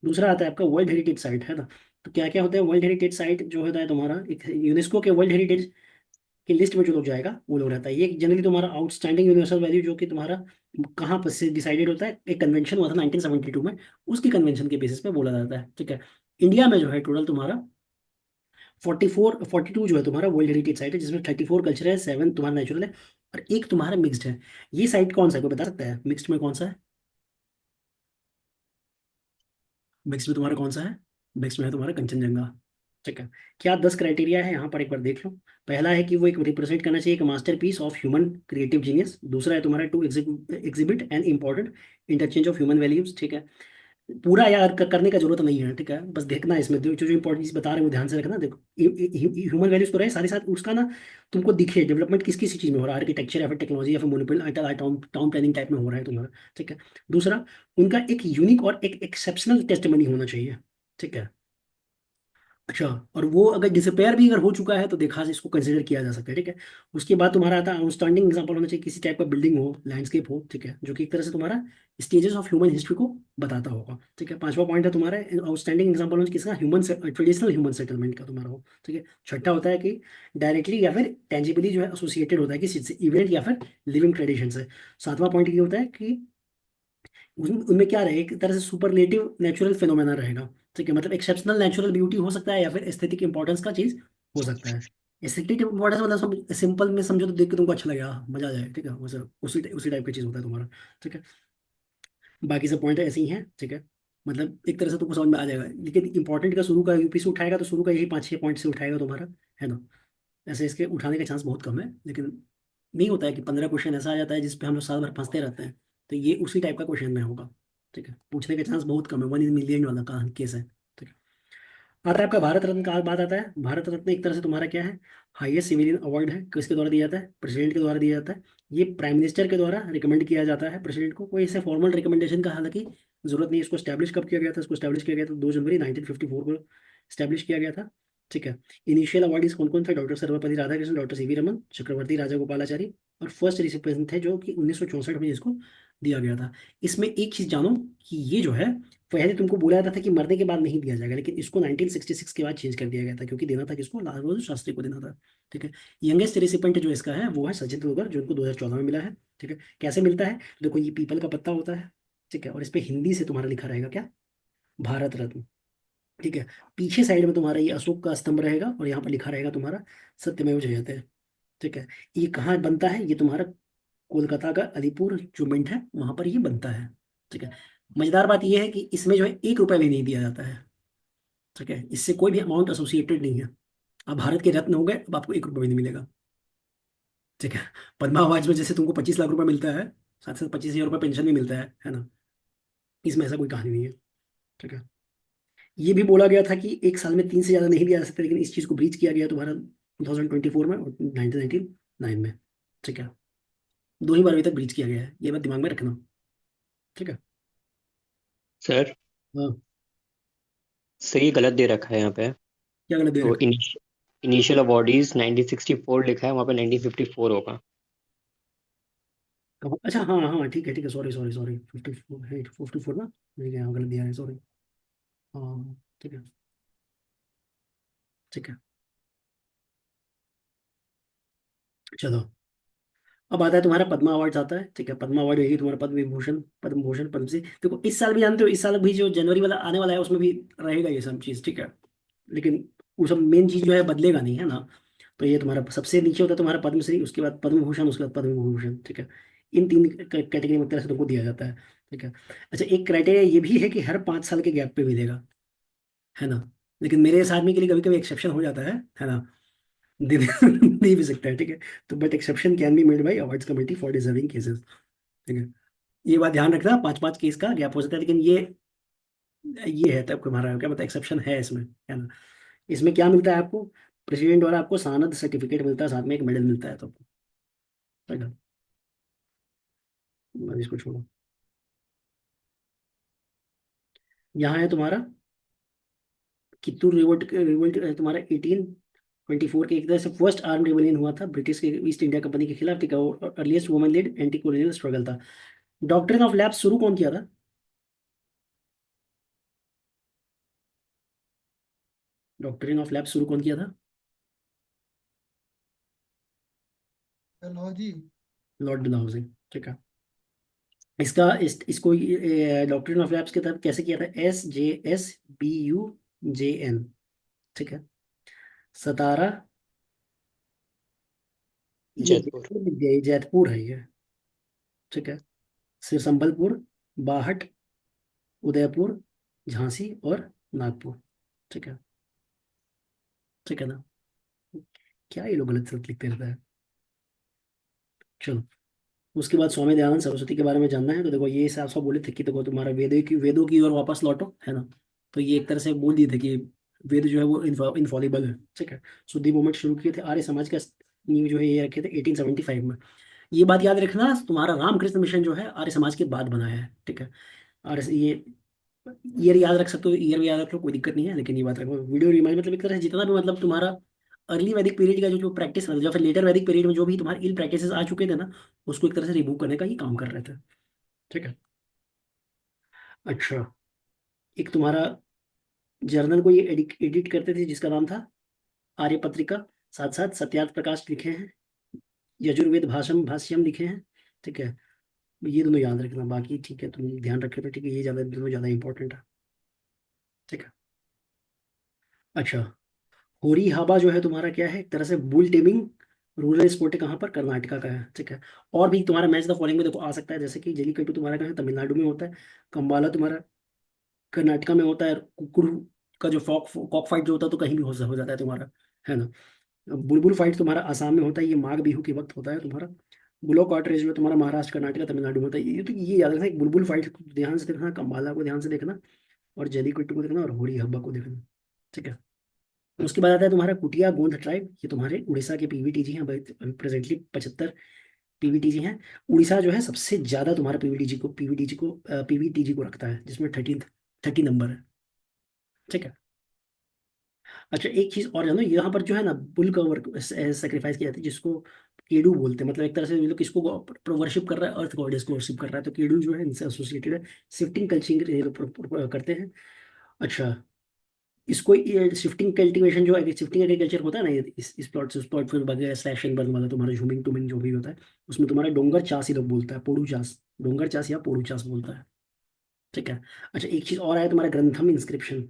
दूसरा आता है आपका वर्ल्ड हेरिटेज साइट, है ना। तो क्या क्या होता है वर्ल्ड हेरिटेज साइट जो होता है तुम्हारा, एक यूनेस्को के वर्ल्ड हेरिटेज की लिस्ट में जो लोग जाएगा वो लोग रहता है। ये जनरली तुम्हारा आउटस्टैंडिंग यूनिवर्सल वैल्यू, जो कि तुम्हारा कहाँ पर से डिसाइडेड होता है, एक कन्वेंशन हुआ था 1972 में, उसकी कन्वेंशन के बेसिस पे बोला जाता है, ठीक है। इंडिया में जो है टोटल तुम्हारा 42 जो है तुम्हारा वर्ल्ड हेरिटेज साइट है, जिसमें 34 कल्चर है, 7 तुम्हारा नेचुरल है, और एक तुम्हारा मिक्स्ड है। ये साइट कौन सा है, कोई बता सकता है मिक्स्ड में कौन सा है? मिक्स में तुम्हारा कौन सा है? मिक्स में है तुम्हारा कंचनजंगा, ठीक है। क्या 10 क्राइटेरिया है यहाँ पर, एक बार देख लो। पहला है कि वो एक रिप्रेजेंट करना चाहिए एक masterpiece of human creative genius. दूसरा है तुम्हारा to exhibit an important interchange of human values, ठीक है। पूरा यार करने का जरूरत नहीं है, ठीक है, बस देखना है इसमें जो जो इंपॉर्टेंट चीज बता रहे हैं वो ध्यान से रखना। देखो ह्यूमन वैल्यूज तो रहे साथ ही साथ, उसका ना तुमको दिखे डेवलपमेंट किस किस चीज में हो रहा है, आर्किटेक्चर या फिर टेक्नोलॉजी या फिर municipal town town planning type में हो रहा है तुम्हारा, ठीक है। दूसरा, उनका एक यूनिक और एक एक्सेप्शनल टेस्टिमनी होना चाहिए, ठीक है। अच्छा, और वो अगर डिसअपेयर भी अगर हो चुका है तो देखा इसको कंसिडर किया जा सकता है, ठीक है। उसके बाद तुम्हारा आता है आउटस्टैंडिंग एग्जांपल होना चाहिए किसी टाइप का बिल्डिंग हो, लैंडस्केप हो, ठीक है, जो कि एक तरह से तुम्हारा स्टेजेस ऑफ ह्यूमन हिस्ट्री को बताता होगा, ठीक है। पांचवा पॉइंट है तुम्हारा आउटस्टैंडिंग एग्जांपल होना चाहिए किसका, ह्यूमन ट्रेडिशनल ह्यूमन सेटलमेंट का तुम्हारा हो, ठीक है। छठा होता है कि डायरेक्टली या फिर टेंजिबली जो है एसोसिएटेड होता है किसी इवेंट या फिर लिविंग ट्रेडिशन से। सातवां पॉइंट ये होता है कि उनमें क्या रहे, एक तरह से सुपरलेटिव नेचुरल फिनोमेना रहेगा, ठीक है। मतलब एक्सेप्शनल नेचुरल ब्यूटी हो सकता है या फिर एस्थेटिक इंपॉर्टेंस का चीज हो सकता है। एस्थेटिक इंपॉर्टेंस मतलब सिंपल में समझो तो देख के तुमको अच्छा लगेगा, मजा आ जाए, ठीक है, वैसे उसी टाइप की चीज होता है तुम्हारा, ठीक है। बाकी सब पॉइंट ऐसे ही हैं, ठीक है। मतलब एक तरह से तुमको समझ में आ जाएगा, लेकिन इंपॉर्टेंट का शुरू का यूपी से उठाएगा तो शुरू का यही 5-6 पॉइंट से उठाएगा तुम्हारा, है ना। ऐसे इसके उठाने का चांस बहुत कम है, लेकिन नहीं होता है कि 15 क्वेश्चन ऐसा आ जाता है जिसपे हम लोग साल भर फंसते रहते हैं। तो ये उसी टाइप का क्वेश्चन में होगा, ठीक है। पूछने का चांस बहुत कम है, 1 इन मिलियन वाला का केस है, ठीक है। आता है आपका भारत रत्न का बात आता है। भारत रत्न एक तरह से तुम्हारा क्या है, हाईएस्ट सिविलियन अवार्ड है। किसके द्वारा दिया जाता है? प्रेसिडेंट के द्वारा दिया जाता है। ये प्राइम मिनिस्टर के द्वारा रिकमेंड किया जाता है प्रेसिडेंट को, कोई ऐसे फॉर्मल रिकमेंडेशन का हालांकि जरूरत नहीं है। इसको स्टैब्लिश कब किया गया था? इसको स्टैब्लिश किया गया था 2 जनवरी 1954 को स्टैब्लिश किया गया था, ठीक है। इनिशियल अवार्डीज कौन कौन थे? Doctor Sarvepalli Radhakrishnan, doctor C V Raman, Chakravarti Rajagopalachari, और फर्स्ट रिसिपिएंट थे जो कि 1964 में इसको दिया गया था। इसमें एक चीज जानो कि ये जो है, पहले तुमको बोला जाता था कि मरने के बाद नहीं दिया जाएगा, लेकिन इसको 1966 के बाद चेंज कर दिया गया था, क्योंकि देना था किसको? लाल बहादुर शास्त्री को देना था, ठीक है। यंगेस्ट रिसिपेंट जो इसका है वो है सचिन तेंदुलकर, जो इनको 2014 में मिला है, ठीक है। कैसे मिलता है? देखो ये पीपल का पत्ता होता है, ठीक है, और इस पे हिंदी से तुम्हारा लिखा रहेगा क्या? भारत रत्न, ठीक है। पीछे साइड में तुम्हारा ये अशोक का स्तंभ रहेगा और यहाँ पर लिखा रहेगा तुम्हारा सत्यमेव जयते, ठीक है। ये कहाँ बनता है? ये तुम्हारा कोलकाता का अलीपुर जो मिंट है वहां पर ये बनता है, ठीक है। मजेदार बात यह है कि इसमें जो है 1 रुपया भी नहीं दिया जाता है, ठीक है। इससे कोई भी अमाउंट एसोसिएटेड नहीं है। अब भारत के रत्न हो गए, अब आपको 1 रुपया भी नहीं मिलेगा, ठीक है। पद्मा अवार्ड में जैसे तुमको 25 लाख रुपया मिलता है, साथ साथ 25 हजार रुपये पेंशन भी मिलता है ना। इसमें ऐसा कोई कहानी नहीं है, ठीक है। ये भी बोला गया था कि एक साल में 3 से ज्यादा नहीं दिया जा सकता, लेकिन इस चीज को ब्रीच किया गया तुम्हारा 2024 में और 1999 में, ठीक है। 2 ही बार अभी तक ब्रीच किया गया है, ये बात दिमाग में रखना, ठीक है। सर हाँ, सही गलत दे रखा है यहाँ पे। क्या गलत दे तो रखा इनिशियल अवॉर्डीज 1964 लिखा है, वहाँ पे 1954 होगा। है? अच्छा हाँ हाँ, ठीक है, सॉरी सॉरी सॉरी, 54 है, 54 ना, ठीक है, हाँ गलत दिया है, सॉरी। हाँ ठीक है, ठीक है, चलो। अब आता है तुम्हारा पद्मा अवार्ड आता है, ठीक है। पद्मा अवार्ड यही तुम्हारा पद्म विभूषण, पद्म भूषण, पद्मश्री। देखो इस साल भी जानते हो, इस साल भी जो जनवरी वाला आने वाला है उसमें भी रहेगा ये सब चीज, ठीक है। लेकिन वो सब मेन चीज जो है बदलेगा नहीं, है ना। तो ये तुम्हारा सबसे नीचे होता है तुम्हारा पद्मश्री, उसके बाद पद्म भूषण, उसके बाद पद्म विभूषण, ठीक है। इन 3 कैटेगरी में एक तरह से तुमको दिया जाता है, ठीक है। अच्छा, एक क्राइटेरिया ये भी है कि हर 5 साल के गैप पे मिलेगा, है ना। लेकिन मेरे इस आदमी के लिए कभी कभी एक्सेप्शन हो जाता है ना। दे दे भी सकता है, ठीक है। तो but exception can be made by awards committee for deserving cases, ठीक है। ये बात ध्यान रखना, 5-5 केस का गैप हो सकता है, लेकिन ये है तब तुम्हारा क्या मतलब एक्सेप्शन है इसमें, है ना। इसमें क्या मिलता है आपको? प्रेसिडेंट द्वारा आपको सनद सर्टिफिकेट मिलता है, साथ में एक मेडल मिलता है, तो ठीक है। अब इसको छोड़ो। यहाँ है तुम्हारा कित्तूर रिवोल्ट, रिवोल्ट तुम्हारा 18 24 के एक तरह से फर्स्ट आर्म रिवॉल्यूशन हुआ था ब्रिटिश के ईस्ट इंडिया कंपनी के खिलाफ, ठीक है, और earliest women lead anti colonial struggle था। डॉक्ट्रिन ऑफ लैप्स शुरू कौन किया था? डॉक्ट्रिन ऑफ लैप्स शुरू कौन किया था? डलहौजी। लॉर्ड डलहौजी, ठीक है। इसको डॉक्ट्रिन ऑफ लैप्स के तहत कैसे किया था? SJSBUJN, ठीक है। सतारा, ये जयपुर। जयपुर लिख दिया, ये जयपुर है ये, ठीक है। फिर संबलपुर, बाहट, उदयपुर, झांसी और नागपुर, ठीक है। ठीक है ना? क्या ये लोग गलत सलत लिखते रहता है। चलो, उसके बाद स्वामी दयानंद सरस्वती के बारे में जानना है तो देखो, ये साफ साफ बोले थे कि देखो तुम्हारा वेदों की ओर वापस लौटो, है ना। तो ये एक तरह से बोल दिए थे कि वेद जो है वो इनफॉलिबल है, ठीक है। शुद्धि मूवमेंट शुरू किए थे, आर्य समाज का नींव जो है ये रखे थे 1875 में। ये बात याद रखना, तुम्हारा रामकृष्ण मिशन जो है आर्य समाज के बाद बनाया है, ठीक है। और ये ईयर याद रख सकते हो, ईयर भी याद रख लो, कोई दिक्कत नहीं है, लेकिन ये बात रखो वीडियो रिमाइंड मतलब एक तरह से जितना भी मतलब तुम्हारा अर्ली वैदिक पीरियड का जो प्रैक्टिस या फिर लेटर वैदिक पीरियड में जो भी तुम्हारे इल प्रैक्टिसेस आ चुके थे ना, उसको एक तरह से रिमूव करने का ही काम कर रहे थे, ठीक है। अच्छा, एक तुम्हारा जर्नल को ये एडिट करते थे जिसका नाम था आर्य पत्रिका, साथ साथ सत्यार्थ प्रकाश लिखे हैं, यजुर्वेद भाष्यम लिखे हैं, ठीक है। ये दोनों याद रखना, बाकी ठीक है तुम ध्यान रखे तो ठीक है, ये ज्यादा दोनों ज्यादा इंपॉर्टेंट है, ठीक है। अच्छा, होरी हाबा जो है तुम्हारा क्या है? एक तरह से बुल टेमिंग रूरल स्पोर्ट है, कहाँ पर? कर्नाटका का है, ठीक है। और भी तुम्हारा मैच द फॉलोइंग में देखो आ सकता है, जैसे कि जलीकट्टू तुम्हारा कहाँ है? तमिलनाडु में होता है। कंबाला तुम्हारा कर्नाटका में होता है। कुकुड़ का जो कॉक फाइट जो होता है तो कहीं भी हो जाता है तुम्हारा, है ना। बुलबुल फाइट तुम्हारा आसाम में होता है, ये माघ बिहू के वक्त होता है तुम्हारा। बुलो कार्ट रेस जो है तुम्हारा महाराष्ट्र कर्नाटका तमिलनाडु में होता है। ये तो ये याद रखना, बुलबुल फाइट को ध्यान से देखना, कंबाला को ध्यान से देखना, और जलीकट्टू को देखना, और होरी हब्बा को देखना, ठीक है। उसके बाद आता है तुम्हारा कुटिया गोंड ट्राइब, ये तुम्हारे उड़ीसा के पीवीटीजी हैं, प्रेजेंटली 75 पीवीटीजी हैं। उड़ीसा जो है सबसे ज्यादा तुम्हारा पीवीटीजी को रखता है, जिसमें 30 नंबर है, ठीक है। अच्छा, एक चीज और जानो, यहाँ पर जो है ना बुल का वर्क सेक्रीफाइस किया जाता है, जिसको केडू बोलते हैं। मतलब एक तरह से ये लोग किसको वर्शिप कर रहा है? अर्थ गॉडेस को वर्शिप कर रहा है, तो केडू जो है इनसे एसोसिएटेड है। शिफ्टिंग कल्चरिंग करते हैं। अच्छा, इसको शिफ्टिंग कल्टीवेशन जो है, शिफ्टिंग एग्रीकल्चर होता है ना, ये इस प्लॉट से उस प्लॉट पर वगैरह स्लैश एंड बर्न वाला तुम्हारा झूमिंग टूमिंग जो भी होता है, उसमें तुम्हारा डोंगर चास ही लोग बोलता है, पोड़ू चास, डोंगर चास या पोड़ू चास बोलता है, ठीक है। अच्छा, एक चीज और है तुम्हारा ग्रंथम इंस्क्रिप्शन।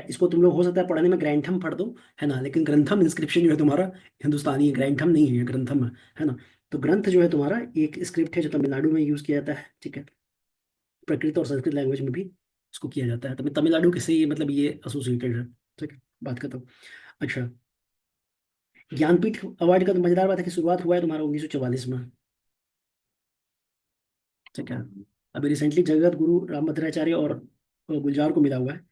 इसको तुम लोग हो सकता है पढ़ने में ग्रैंथम पढ़ दो, है ना, लेकिन ग्रंथम इंस्क्रिप्शन जो है तुम्हारा हिंदुस्तानी है, ग्रैंथम नहीं है, ग्रंथम है ना। तो ग्रंथ जो है तुम्हारा एक स्क्रिप्ट है जो तमिलनाडु में यूज किया जाता है, ठीक है। प्रकृत और संस्कृत लैंग्वेज में भी इसको किया जाता है, तमिलनाडु के से ये मतलब ये एसोसिएटेड है, ठीक है। बात खत्म। अच्छा, ज्ञानपीठ अवार्ड का तो मजेदार बात है कि शुरुआत हुआ है तुम्हारा 1944 में, ठीक है। अभी रिसेंटली जगत गुरु रामभद्राचार्य और गुलजार को मिला हुआ है,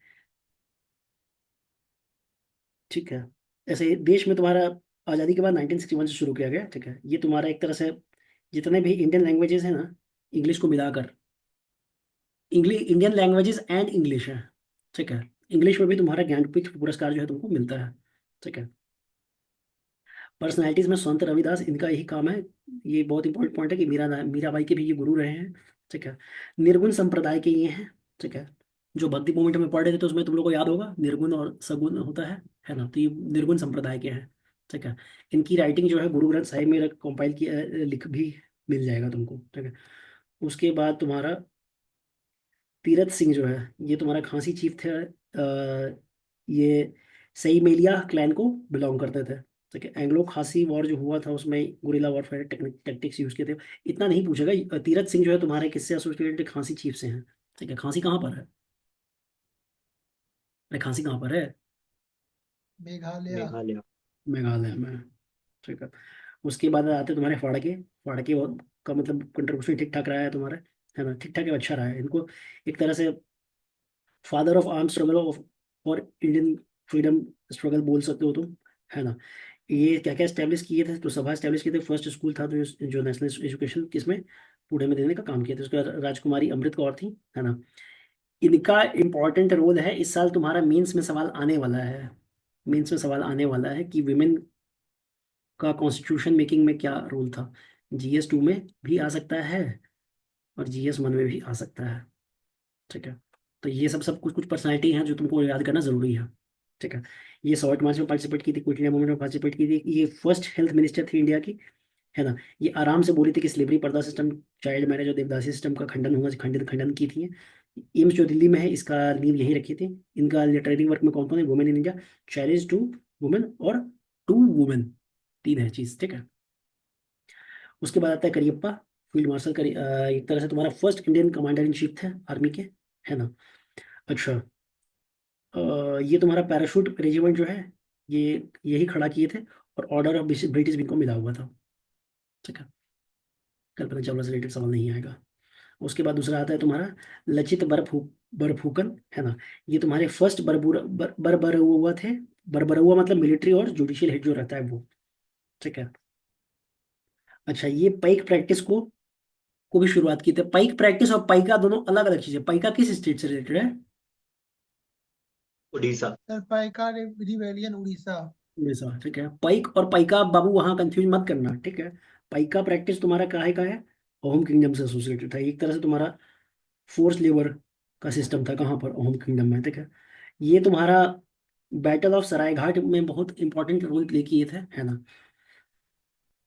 ठीक है। ऐसे देश में तुम्हारा आज़ादी के बाद 1961 से शुरू किया गया, ठीक है। ये तुम्हारा एक तरह से जितने भी इंडियन लैंग्वेजेस हैं ना, इंग्लिश को मिलाकर, English Indian languages and English है, ठीक है। इंग्लिश में भी तुम्हारा ज्ञानपीठ पुरस्कार जो है तुमको मिलता है, ठीक है। पर्सनैलिटीज में संत रविदास, इनका यही काम है, ये बहुत इंपॉर्टेंट पॉइंट है कि मीराबाई के भी ये गुरु रहे हैं, ठीक है। निर्गुण संप्रदाय के ये हैं, ठीक है। जो भक्ति मूवमेंट में पढ़ रहे थे तो उसमें तुम लोग को याद होगा निर्गुण और सगुण होता है ना। तो ये निर्गुण संप्रदाय के हैं, ठीक है। इनकी राइटिंग जो है गुरु ग्रंथ साहिब में कंपाइल की लिख भी मिल जाएगा तुमको, ठीक है। उसके बाद तुम्हारा तीरथ सिंह जो है, ये तुम्हारा खांसी चीफ थे। ये सई मेलिया क्लैन को बिलोंग करते थे, ठीक है। एंग्लो खासी वॉर जो हुआ था उसमें गुरिल्ला वॉरफेयर टेक्टिक्स यूज किए थे। इतना नहीं पूछेगा। तीरथ सिंह जो है तुम्हारे किससे एसोसिएटेड? खांसी चीफ से हैं, ठीक है। खांसी कहाँ पर है? अरे खांसी कहाँ पर है? मेघालय। मेघालय। मेघालय में, ठीक है। उसके बाद आते हैं तुम्हारे फाड़के का मतलब कंट्रीब्यूशन ठीक ठाक रहा है तुम्हारा, है ना। ठीक ठाक है, अच्छा रहा है। इनको एक तरह से father of arm struggle of for Indian freedom struggle बोल सकते हो तुम, है ना। ये क्या क्या स्टैब्लिश किए थे? तो सभा स्टैब्लिश किए थे, फर्स्ट स्कूल था जो नेशनल एजुकेशन किसमें पुणे में देने का काम किया था। उसके बाद राजकुमारी अमृत कौर थी, है ना। इनका इंपॉर्टेंट रोल है, इस साल तुम्हारा मेंस में सवाल आने वाला है, मेंस में सवाल आने वाला है कि विमेन का कॉन्स्टिट्यूशन मेकिंग में क्या रोल था। GS 2 में भी आ सकता है और GS 1 में भी आ सकता है। ठीक है, तो ये सब सब कुछ कुछ पर्सनैलिटी हैं जो तुमको याद करना जरूरी है। ठीक है, ये शॉर्ट मार्च में पार्टिसिपेट की थी, क्विट इंडिया मूवमेंट में पार्टिसिपेट की थी, ये फर्स्ट हेल्थ मिनिस्टर थी इंडिया की, है ना। ये आराम से बोली थी कि स्लेवरी, पर्दा सिस्टम, चाइल्ड मैरिज और देवदासी सिस्टम का खंडन होगा, खंडन की थी। एम्स जो दिल्ली में है इसका नींव यही रखी थी। इनका लिटरेरी वर्क में कौन कौन है? Women in India, challenge to women और टू वुमेन, तीन है चीज। ठीक है, उसके बाद आता है करियप्पा, फील्ड मार्शल एक तरह से तुम्हारा first Indian commander in chief थे आर्मी के, है ना। अच्छा, ये तुम्हारा पैराशूट रेजिमेंट जो है ये यही खड़ा किए थे, और ऑर्डर ऑफ ब्रिटिश भी इनको मिला हुआ था। ठीक है, कल्पना चावला से रिलेटेड सवाल नहीं आएगा। उसके बाद दूसरा आता है तुम्हारा लचित बरफुकन, है ना। ये तुम्हारे फर्स्ट बरबरुआ थे। बरबरुआ मतलब मिलिट्री और जुडिशियल हेड जो रहता है वो। ठीक है, अच्छा, ये पाइक प्रैक्टिस को भी शुरुआत की थी। पाइक प्रैक्टिस और पाइका दोनों अलग अलग चीजें। पाइका किस स्टेट से रिलेटेड है? उड़ीसा। Sir Paika rebellion Orissa. उड़ीसा। ठीक है, पाइक और पाइका बाबू वहां कंफ्यूज मत करना। ठीक है, पाइका प्रैक्टिस तुम्हारा काहे का है? अहोम किंगडम से एसोसिएटेड था, एक तरह से तुम्हारा फोर्स लेबर का सिस्टम था। कहाँ पर? अहोम किंगडम में। ठीक है, ये तुम्हारा बैटल ऑफ सरायघाट में बहुत इंपॉर्टेंट रोल प्ले किए थे, है ना।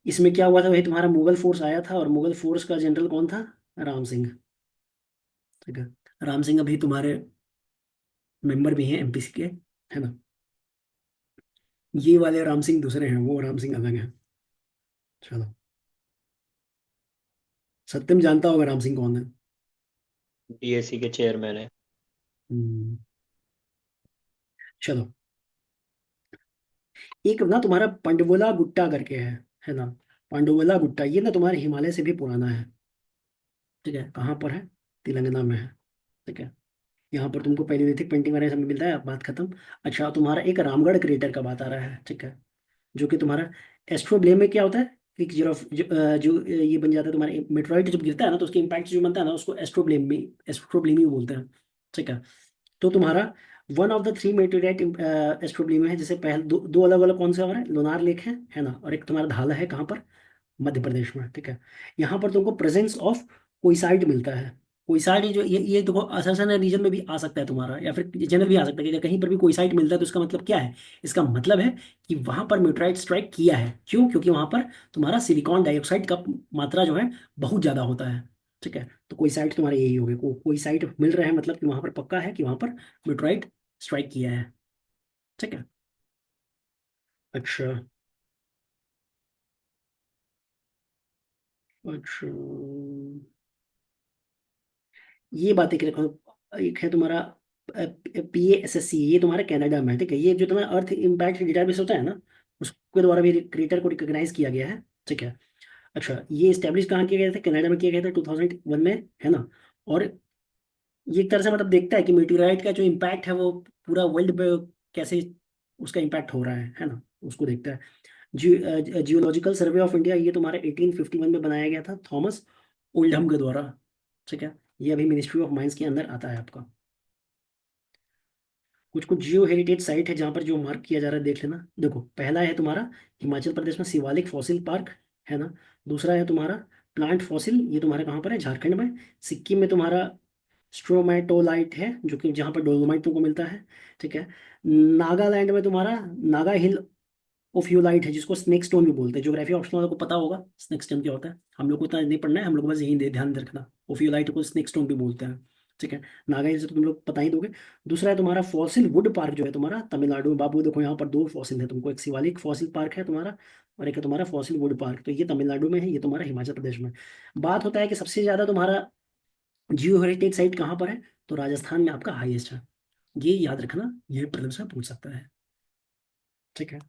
इसमें क्या हुआ था? वही तुम्हारा मुगल फोर्स आया था, और मुगल फोर्स का जनरल कौन था? राम सिंह। ठीक है, राम सिंह अभी तुम्हारे मेंबर भी हैं MPC के, है ना। ये वाले राम सिंह दूसरे हैं, वो राम सिंह अलग है। चलो, सत्यम जानता होगा राम सिंह कौन है? BSc के चेयरमैन है। हम्म, चलो, एक ना तुम्हारा पंडवला गुट्टा करके है ना। पांडुवला गुट्टा ये ना तुम्हारे हिमालय से भी पुराना है। ठीक है, कहाँ पर है? तेलंगाना में है। ठीक है, यहाँ पर तुमको पैलियोलिथिक पेंटिंग वगैरह सब मिलता है। बात खत्म। अच्छा, तुम्हारा एक रामगढ़ क्रेटर का बात आ रहा है। ठीक है, जो कि तुम्हारा एस्ट्रोब्लेम में क्या होता है कि जो ये बन जाता है तुम्हारे मेट्रॉइड जब गिरता है ना, तो उसके इम्पैक्ट जो बनता है ना, उसको एस्ट्रोब्लेमी बोलते हैं। ठीक है, तो तुम्हारा वन ऑफ द थ्री मेटेराइट एस्ट्रोब्लेमी है, जैसे पहले दो अलग अलग कौन से और है? लोनार लेक है ना, और एक तुम्हारा धाला है। कहाँ पर? मध्य प्रदेश में। ठीक है, यहाँ पर तुमको प्रेजेंस ऑफ कोइसाइट मिलता है। कोइसाइट जो ये देखो, असरसन रीजन में भी आ सकता है तुम्हारा, या फिर जनरल भी आ सकता है कि अगर कहीं पर भी कोइसाइट मिलता है तो इसका मतलब क्या है? इसका मतलब है कि वहां पर मीटराइट स्ट्राइक किया है। क्यों? क्योंकि वहां पर तुम्हारा सिलिकॉन डाइऑक्साइड का मात्रा जो है बहुत ज्यादा होता है। ठीक है, तो कोइसाइट तुम्हारे यही हो गए। कोइसाइट मिल रहा है मतलब कि वहां पर पक्का है कि वहां पर मीटराइट स्ट्राइक किया है। ठीक है, अच्छा, अच्छा, ये बात एक है तुम्हारा PASSC, ये तुम्हारा कनाडा में है। ठीक है, ये जो तुम्हारा अर्थ इम्पैक्ट डेटाबेस होता है ना, उसके द्वारा भी क्रिएटर को रिकॉग्नाइज किया गया है। ठीक है, अच्छा, ये स्टैब्लिश कहाँ किया गया था? कनाडा में किया गया था 2001 में, है ना। और ये एक तरह से मतलब देखता है कि मीटेराइट का जो इम्पैक्ट है वो पूरा वर्ल्ड पे कैसे उसका इम्पैक्ट हो रहा है ना, उसको देखता है। जियोलॉजिकल सर्वे ऑफ इंडिया ये तुम्हारा 1851 में बनाया गया था, थॉमस ओल्डहम के द्वारा। ठीक है, ये अभी मिनिस्ट्री ऑफ माइंस के अंदर आता है आपका। कुछ कुछ जियो हेरिटेज साइट है जहाँ पर जो मार्क किया जा रहा है, देख लेना। देखो, पहला है तुम्हारा हिमाचल प्रदेश में शिवालिक फॉसिल पार्क, है ना। दूसरा है तुम्हारा प्लांट फॉसिल, ये तुम्हारा कहाँ पर है? झारखंड में। सिक्किम में तुम्हारा स्ट्रोमेटोलाइट है, जो कि जहाँ पर डोलोमाइट तुमको मिलता है। ठीक है, नागालैंड में तुम्हारा नागा हिल ओफियोलाइट है, जिसको स्नेक स्टोन भी बोलते हैं। ज्योग्राफी ऑप्शन वालों को पता होगा स्नेक स्टोन क्या होता है। हम लोग को इतना नहीं पढ़ना है, हम लोग को बस यही ध्यान रखना। ओफियोलाइट को स्नेक स्टोन भी बोलते हैं। ठीक है, नागा हिल से तो तुम लोग पता ही दोगे। दूसरा है तुम्हारा फॉसिल वुड पार्क, जो है तुम्हारा तमिलनाडु में। बाबू देखो, यहाँ पर दो फॉसिल है तुमको, एक शिवालिक फॉसिल पार्क है तुम्हारा, और एक है तुम्हारा फॉसिल वुड पार्क। तो ये तमिलनाडु में है, ये तुम्हारा हिमाचल प्रदेश में। बात होता है कि सबसे ज्यादा तुम्हारा जियो हेरिटेज साइट कहाँ पर है? तो राजस्थान में आपका हाईएस्ट है। ये याद रखना, ये प्रीलिम्स में पूछ सकता है। ठीक है,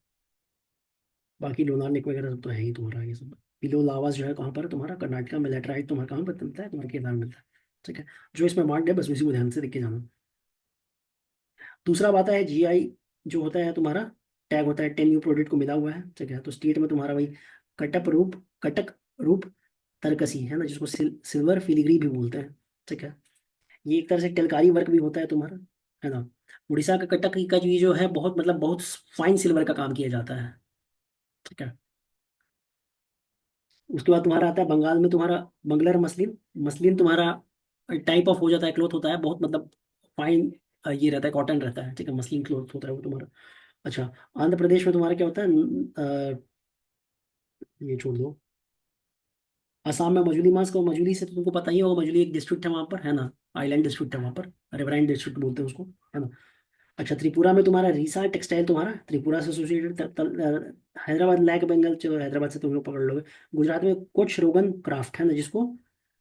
बाकी लोनार लेक वगैरह सब तो है ही तुम्हारा ये सब। पिलो लावास जो है कहाँ पर है? तुम्हारा कर्नाटका में। लेटराइट तुम्हारा कहाँ पर मिलता है? तुम्हारा केदार में मिलता है। ठीक है, जो इसमें मार्क्ड है बस उसी को ध्यान से देख के जाना। दूसरा बात है GI, जो होता है तुम्हारा टैग होता है 10 न्यू प्रोडक्ट को मिला हुआ है। ठीक है, तो स्टेट में तुम्हारा वही कटक रूप तरकसी, है ना, जिसको सिल्वर फिलिग्री भी बोलते हैं। ठीक है, ये एक तरह से टेलकारी वर्क भी होता है तुम्हारा, है ना। उड़ीसा का कटक का ये जो है बहुत मतलब बहुत फाइन सिल्वर का काम किया जाता है। ठीक है। उसके बाद तुम्हारा आता है बंगाल में तुम्हारा बंगलर मसलिन। मसलिन तुम्हारा टाइप ऑफ हो जाता है, क्लोथ होता है बहुत मतलब फाइन, ये रहता है, कॉटन रहता है। ठीक है, मसलिन क्लोथ होता है वो तुम्हारा। अच्छा, आंध्र प्रदेश में तुम्हारा क्या होता है, ये छोड़ दो। असम में मजूली मास को, मजूली से तो तुमको पता ही होगा, मजूली एक डिस्ट्रिक्ट है वहाँ पर, है ना। आइलैंड डिस्ट्रिक्ट है वहाँ पर, रिवराइन डिस्ट्रिक्ट बोलते हैं उसको, है ना। अच्छा, त्रिपुरा में तुम्हारा रीसा टेक्सटाइल तुम्हारा त्रिपुरा से एसोसिएटेड। हैदराबाद लैक बेंगल, चलो हैदराबाद से तुम लोग पकड़ लोगे। गुजरात में कुछ रोगन क्राफ्ट है ना, जिसको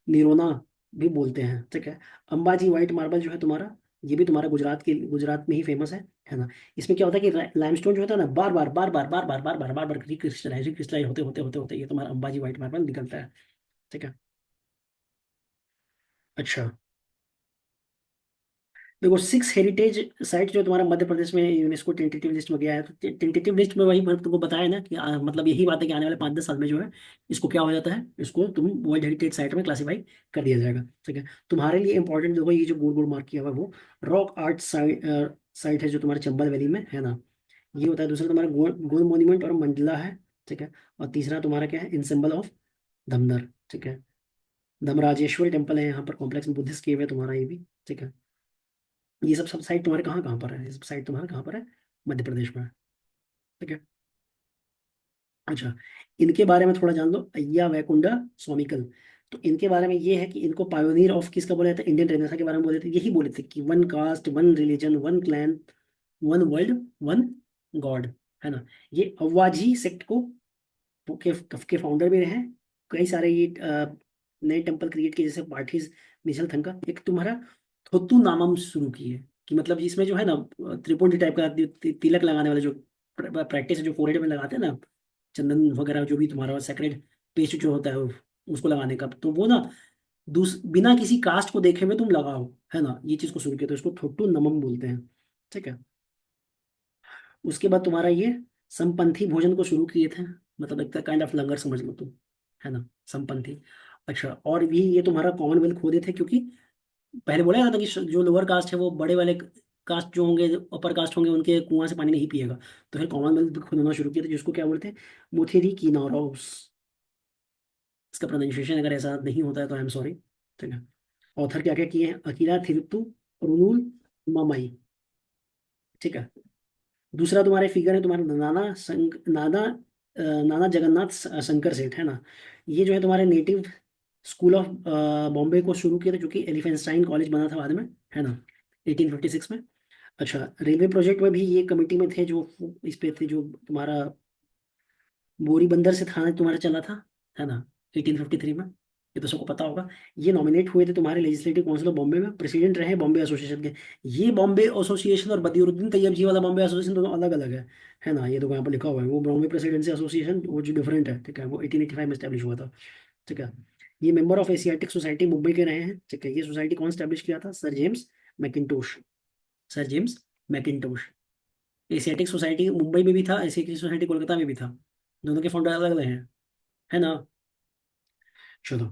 निरोना भी बोलते हैं। ठीक है। अंबाजी व्हाइट मार्बल जो है तुम्हारा, ये भी तुम्हारा गुजरात में ही फेमस है ना। इसमें क्या होता है कि लाइमस्टोन जो होता है ना, बार बार रिक्रिस्टलाइज होते होते होते होते ये तुम्हारा अंबाजी व्हाइट मार्बल निकलता है। ठीक है। अच्छा, देखो 6 हेरिटेज साइट जो तुम्हारा मध्य प्रदेश में यूनेस्को टेंटेटिव लिस्ट में गया है, तो टेंटेटिव लिस्ट में वही मैंने तुमको बताया ना कि मतलब यही बात है कि आने वाले 5-10 साल में जो है इसको क्या हो जाता है, इसको तुम वर्ल्ड हेरिटेज साइट में क्लासीफाई कर दिया जाएगा। ठीक है। तुम्हारे लिए इंपॉर्टेंट देखो, ये जो गोल गोल मार्क किया हुआ है वो रॉक आर्ट साइट है जो तुम्हारे चंबल वैली में है ना। ये होता है। दूसरा तुम्हारा गोल मॉन्यूमेंट और मंडला है। ठीक है। और तीसरा तुम्हारा क्या है, इन सिंबल ऑफ धमदर। ठीक है। धमराजेश्वरी टेम्पल है यहाँ पर, कॉम्प्लेक्स में बुद्धिस्ट केव है तुम्हारा ये भी। ठीक है। ये सब साइट तुम्हारे कहाँ कहाँ पर है, ये सब साइट तुम्हारे कहाँ पर है, मध्य प्रदेश में है। ठीक है। अच्छा, इनके बारे में थोड़ा जान लो, अय्या वैकुंडा स्वामिकल। तो इनके बारे में ये है कि इनको पायोनियर ऑफ किसका बोला जाता है, इंडियन रेनेसा के बारे में बोले थे। यही बोले थे कि one cast, one religion, one clan, one world, one God, है ना। ये अव्वाजी सेक्ट के फाउंडर भी रहे। कई सारे ये नए टेम्पल क्रिएट किए, जैसे पाठीज मिशल थंका। एक तुम्हारा थोत्तू नामम शुरू की है, कि मतलब इसमें जो है ना त्रिपुंडी टाइप का तिलक लगाने वाले जो प्रैक्टिस है, जो फोrehead में लगाते हैं ना, चंदन वगैरह जो भी तुम्हारा सेक्रेड पेस्ट जो होता है उसको लगाने का, तो वो ना बिना किसी कास्ट को देखे हुए तुम लगाओ, है ना। ये चीज को शुरू किया, तो इसको थोट्टू नमम बोलते हैं। ठीक है। उसके बाद तुम्हारा ये समपंथी भोजन को शुरू किए थे, मतलब एक काइंड ऑफ लंगर समझ लो तुम, है ना, समपंथी। अच्छा, और भी ये तुम्हारा कॉमनवेल्थ खोदे थे, क्योंकि पहले बोला था कि जो लोअर कास्ट है वो बड़े वाले कास्ट जो होंगे, अपर कास्ट होंगे, उनके कुआं से पानी नहीं पिएगा। तो फिर कॉमनवेल्थ भी खोदना शुरू किया था, जिसको क्या बोलते हैं, मुथेरी कीनारोस। इसका प्रोनाउंसिएशन अगर ऐसा नहीं होता है तो आई एम सॉरी। ठीक है। ऑथर क्या क्या किए हैं, अकीला थिरुत्तु, रुनुल मामाई। ठीक है। दूसरा तुम्हारे फिगर है तुम्हारा नाना जगन्नाथ शंकर सेठ, है ना। ये जो है तुम्हारे नेटिव स्कूल ऑफ बॉम्बे को शुरू किया था, जो कि एलिफेंटाइन कॉलेज बना था बाद में, है ना, 1856 में। अच्छा, रेलवे प्रोजेक्ट में भी ये कमेटी में थे जो इस पे थे, जो तुम्हारा बोरी बंदर से थाना तुम्हारा चला था, है ना, 1853 में। ये तो सबको पता होगा। ये नॉमिनेट हुए थे तुम्हारे लेजिस्लेटिव काउंसिल ऑफ बॉम्बे में, प्रेसिडेंट रहे बॉम्बे एसोसिएशन के। ये बॉम्बे एसोसिएशन और बदिरुद्दीन तैयब जी वाला बॉम्बे एसोसिएशन दोनों अलग अलग है ना। ये तो यहाँ पर लिखा हुआ है, वो बॉम्बे प्रेसिडेंसी एसोसिएशन वो जो डिफरेंट है। ठीक है, वो 1885 में स्टैब्लिश हुआ था। ठीक है। ये member of Asiatic society Mumbai के रहे हैं। ठीक है। ये सोसाइटी कौन स्टैब्लिश किया था, sir James Macintosh. Sir James Macintosh. Asiatic society Mumbai में भी था, एशियाटिक सोसाइटी कोलकाता में भी था। दोनों के फाउंडर अलग अलग हैं, है ना। चलो।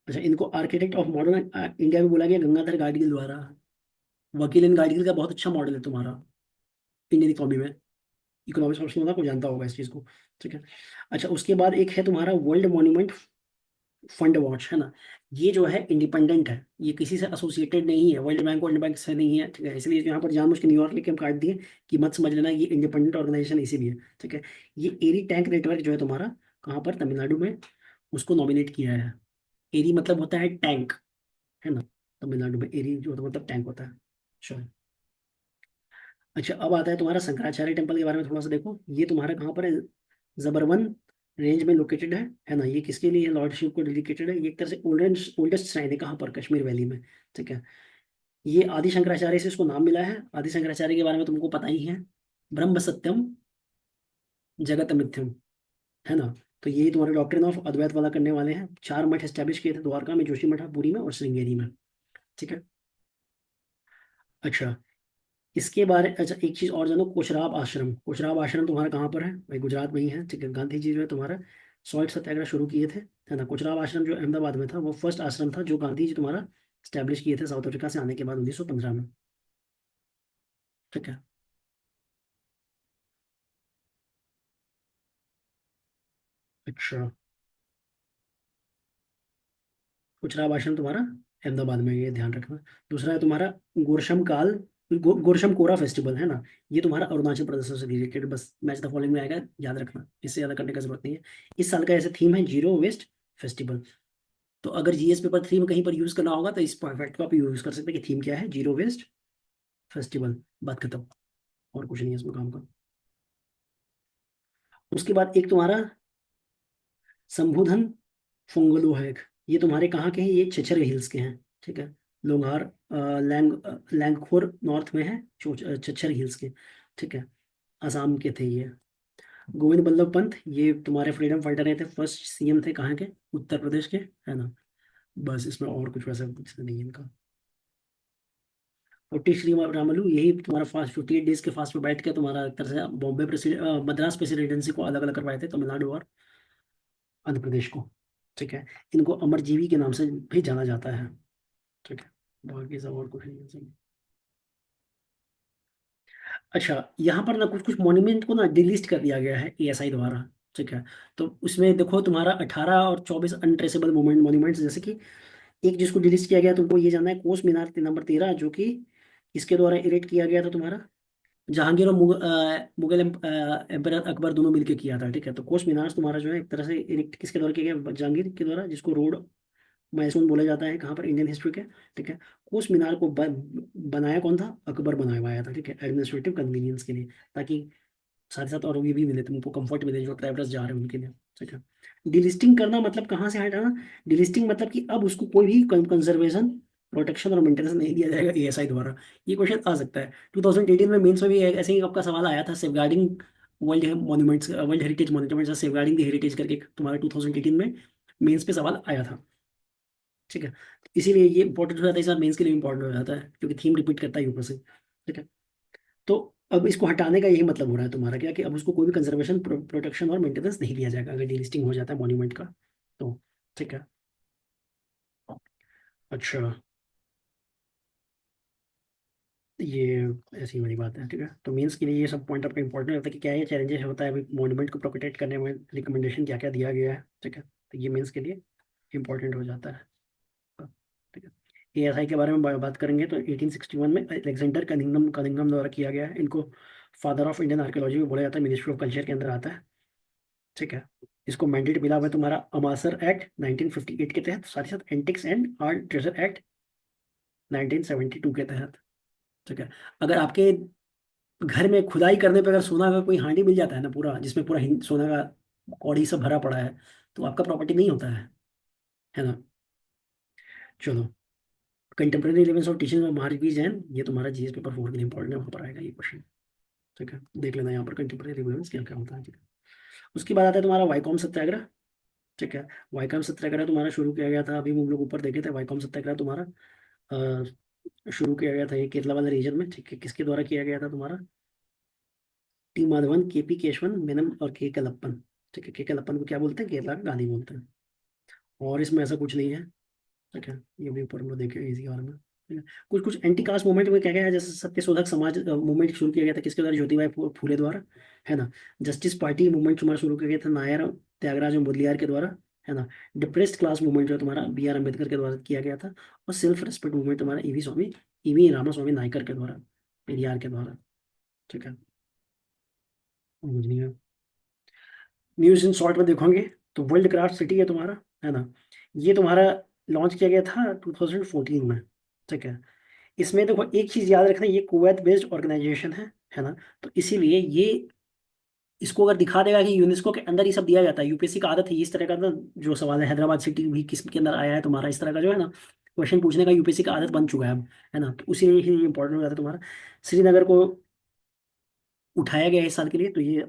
अच्छा, इनको आर्किटेक्ट ऑफ मॉडर्न इंडिया भी बोला गया गंगाधर गाडगिल द्वारा। वकील इन गाडगिल का बहुत अच्छा मॉडल है तुम्हारा इंडियन इकोनॉमी में। इकोनॉमिक्स में होगा, कोई जानता होगा इस चीज को। ठीक है। अच्छा, उसके बाद एक है तुम्हारा वर्ल्ड मॉन्यूमेंट फंड वॉच, है ना। ये जो है इंडिपेंडेंट है, ये किसी से एसोसिएटेड नहीं है, वर्ल्ड बैंक से नहीं है। ठीक है। इसलिए यहाँ पर जानबूझ के न्यूयॉर्क लिख के हम काट दिए कि मत समझ लेना ये इंडिपेंडेंट ऑर्गेनाइजेशन इसीलिए। ठीक है। ये एरी टैंक नेटवर्क जो है तुम्हारा कहाँ पर, तमिलनाडु में, उसको नॉमिनेट किया है। एरी मतलब होता है टैंक, है ना। तमिलनाडु में एरी जो होता मतलब टैंक होता है। चलो। अच्छा, अब आता है तुम्हारा शंकराचार्य टेम्पल के बारे में थोड़ा सा देखो। ये तुम्हारा कहाँ पर है, जबरवन रेंज में लोकेटेड है ना। ये किसके लिए, लॉर्ड शिव को डेडिकेटेड है। ये एक तरह से ओल्डेस्ट श्राइन है, कहाँ पर, कश्मीर वैली में। ठीक है। ये आदि शंकराचार्य से इसको नाम मिला है। आदि शंकराचार्य के बारे में तुमको पता ही है, ब्रह्म सत्यम जगत मिथ्यम, है ना। तो ये तुम्हारे डॉक्ट्रिन ऑफ अद्वैत वाला करने वाले हैं। 4 मठ एस्टेब्लिश किए थे, द्वारका में, जोशी मठ पुरी में और श्रृंगेरी में। ठीक है। अच्छा, इसके बारे, अच्छा एक चीज और जानो, कोचराब आश्रम। कोचराब आश्रम तुम्हारा कहाँ पर है भाई, गुजरात में ही है। ठीक है। गांधी जी जो है तुम्हारा सॉल्ट सत्याग्रह शुरू किए थे, है ना। कोचराब आश्रम जो अहमदाबाद में था, वो फर्स्ट आश्रम था जो गांधी जी तुम्हारा स्टैब्लिश किए थे साउथ अफ्रीका से आने के बाद 1915 में। ठीक है। अच्छा, कुछ रहा भाषण तुम्हारा अहमदाबाद में, ये ध्यान रखना। दूसरा है तुम्हारा गोरशम काल, गोरशम कोरा फेस्टिवल है ना, ये तुम्हारा अरुणाचल प्रदेश से रिलेटेड, बस मैच द फॉलोइंग में आएगा, याद रखना, इससे ज्यादा करने का जरूरत नहीं है। इस साल का ऐसे थीम है जीरो वेस्ट फेस्टिवल। तो अगर जीएस पेपर 3 में कहीं पर यूज करना होगा तो इस फैक्ट को आप यूज कर सकते हैं कि थीम क्या है, जीरो वेस्ट फेस्टिवल, बात खत्म, और कुछ नहीं है इसमें काम का। उसके बाद एक तुम्हारा संबोधन फुंगलू है एक, ये तुम्हारे कहाँ के हैं, ये छछर हिल्स के हैं, ठीक है। लोंगहार लैंगखोर नॉर्थ में है, छछर हिल्स के, ठीक है, असम के थे ये। गोविंद बल्लभ पंत, ये तुम्हारे फ्रीडम फाइटर रहे थे, फर्स्ट सीएम थे कहाँ के, उत्तर प्रदेश के, है ना। बस इसमें और कुछ वैसा कुछ नहीं है इनका। फोर्टी श्री रामलू, यही तुम्हारा फास्ट 48 डेज के फास्ट पे बैठ के तुम्हारा एक तरह से बॉम्बे प्रेसिडेंट मद्रास प्रेसिडेंसी को अलग अलग करवाए थे, तमिलनाडु और आंध्र प्रदेश को, ठीक है। इनको अमरजीवी के नाम से भी जाना जाता है, ठीक है। बाकी सब और कुछ नहीं है सब। अच्छा, यहाँ पर ना कुछ कुछ मॉन्यूमेंट को ना डिलिस्ट कर दिया गया है एएसआई द्वारा, ठीक है। तो उसमें देखो तुम्हारा 18 और 24 अनट्रेसेबल मोमेंट मॉन्यूमेंट्स, जैसे कि एक जिसको डिलिस्ट किया गया तुमको ये जानना है, कोस मीनार नंबर 13, जो कि इसके द्वारा इरेक्ट किया गया था तुम्हारा, जहांगीर और मुगल एम्परर अकबर दोनों मिलकर किया था, ठीक है। तो कोस मीनार तुम्हारा जो है एक तरह से इरेक्ट किसके द्वारा किया गया, जहांगीर के द्वारा, जिसको रोड माइलस्टोन बोला जाता है कहाँ पर, इंडियन हिस्ट्री के, ठीक है। कोस मीनार को बनाया कौन था, अकबर बनाया था, ठीक है, एडमिनिस्ट्रेटिव कन्वीनियंस के लिए, ताकि साथ साथ और ये भी मिले, तुमको कंफर्ट मिले जो ट्रैवलर्स जा रहे हैं उनके लिए, ठीक है। डिलिस्टिंग करना मतलब कहाँ से हटाना, डिलिस्टिंग मतलब कि अब उसको कोई भी कंजर्वेशन, प्रोटेक्शन और मेंटेनेंस नहीं दिया जाएगा एएसआई द्वारा। ये क्वेश्चन आ सकता है, 2018 में मेंस में भी ऐसे ही आपका सवाल आया था, safeguarding world monuments, world heritage monuments, safeguarding the heritage करके तुम्हारा 2018 में मेंस पे सवाल आया था, ठीक है। इसीलिए ये इंपॉर्टेंट हो जाता है, इस बार मेंस के लिए इंपॉर्टेंट हो जाता है क्योंकि थीम रिपीट करता है ऊपर से, ठीक है। तो अब इसको हटाने का यही मतलब हो रहा है तुम्हारा क्या, कि अब उसको कोई भी कंजर्वेशन, प्रोटेक्शन और मेंटेनेंस नहीं दिया जाएगा अगर डीलिस्टिंग हो जाता है मॉन्यूमेंट का, तो ठीक है। अच्छा, ये ऐसी बड़ी बात है, ठीक है। तो मीन्स के लिए ये सब पॉइंट आपका इंपॉर्टेंट होता है कि क्या ये चैलेंजेस होता है अभी मॉन्यूमेंट को प्रोटेक्ट करने में, रिकमेंडेशन क्या क्या दिया गया है, ठीक है। तो ये मीन्स के लिए इंपॉर्टेंट हो जाता है, ठीक है। एएसआई के बारे में बात करेंगे तो 1861 में अलेक्जेंडर कनिंगम कनिंगम द्वारा किया गया है। इनको फादर ऑफ इंडियन आर्कियोलॉजी भी बोला जाता है, मिनिस्ट्री ऑफ कल्चर के अंदर आता है, ठीक है। इसको मैंडेट मिला हुआ है तुम्हारा अमासर एक्ट 1958 के तहत, साथ ही साथ antics and art treasure act 1972 के तहत, ठीक है। अगर आपके घर में खुदाई करने पे अगर सोना का कोई हांडी मिल जाता है ना पूरा, जिसमें पूरा सोना का कौड़ी सब भरा पड़ा है, तो आपका प्रॉपर्टी नहीं होता है ना। चलो, contemporary elements of teaching of Mahavir Jain, ये तुम्हारा जीएस पेपर 4 के लिए इंपॉर्टेंट है, वहाँ पर आएगा ये क्वेश्चन, ठीक है। देख लेना यहाँ पर कंटेम्प्रेरी एलिमेंट्स क्या क्या होता है, ठीक है। उसके बाद आता है तुम्हारा वाइकॉम सत्याग्रह, ठीक है। वाइकॉम सत्याग्रह तुम्हारा शुरू किया गया था, अभी हम लोग ऊपर देखे थे, वाइकॉम सत्याग्रह तुम्हारा शुरू किया गया था ये केरला वाले रीजन में, ठीक है। किसके द्वारा किया गया था तुम्हारा, टी माधवन, के पी केशवन मेनन और के कलप्पन, ठीक है। के कलप्पन को क्या बोलते हैं, केरला का गांधी बोलते हैं, और इसमें ऐसा कुछ नहीं है, ठीक है। ये भी ऊपर हम लोग देखे इसी बारे में, ठीक है। कुछ कुछ एंटी कास्ट मूवमेंट में क्या क्या है, जैसे सत्यशोधक समाज मूवमेंट शुरू किया गया था किसके द्वारा, ज्योतिबा फूले द्वारा, है ना। जस्टिस पार्टी मूवमेंट तुम्हारा शुरू किया गया था नायर त्यागराज और मुदलियार के द्वारा, है ना। डिप्रेस्ड क्लास मूवमेंट जो तुम्हारा बी आर अम्बेडकर के द्वारा किया गया था, और सेल्फ रेस्पेक्ट मूवमेंट तुम्हारा ईवी रामास्वामी नायकर के द्वारा, पेरियार के द्वारा, ठीक है। समझ नहीं है। न्यूज इन शॉर्ट में देखोगे तो वर्ल्ड क्राफ्ट सिटी है तुम्हारा, है ना। ये तुम्हारा लॉन्च किया गया था 2014 में, ठीक है। इसमें देखो एक चीज याद रखना, ये कुवैत बेस्ड ऑर्गेनाइजेशन है ना। तो इसीलिए ये इसको अगर दिखा देगा कि यूनेस्को के अंदर ही सब दिया जाता है, यूपीएससी का आदत है इस तरह का ना, जो सवाल है हैदराबाद सिटी भी किस के अंदर आया है तुम्हारा, इस तरह का जो है ना क्वेश्चन पूछने का यूपीएससी का आदत बन चुका है अब, है ना। तो उसी ही इंपॉर्टेंट हो जाता है तुम्हारा। श्रीनगर को उठाया गया है इस साल के लिए, तो ये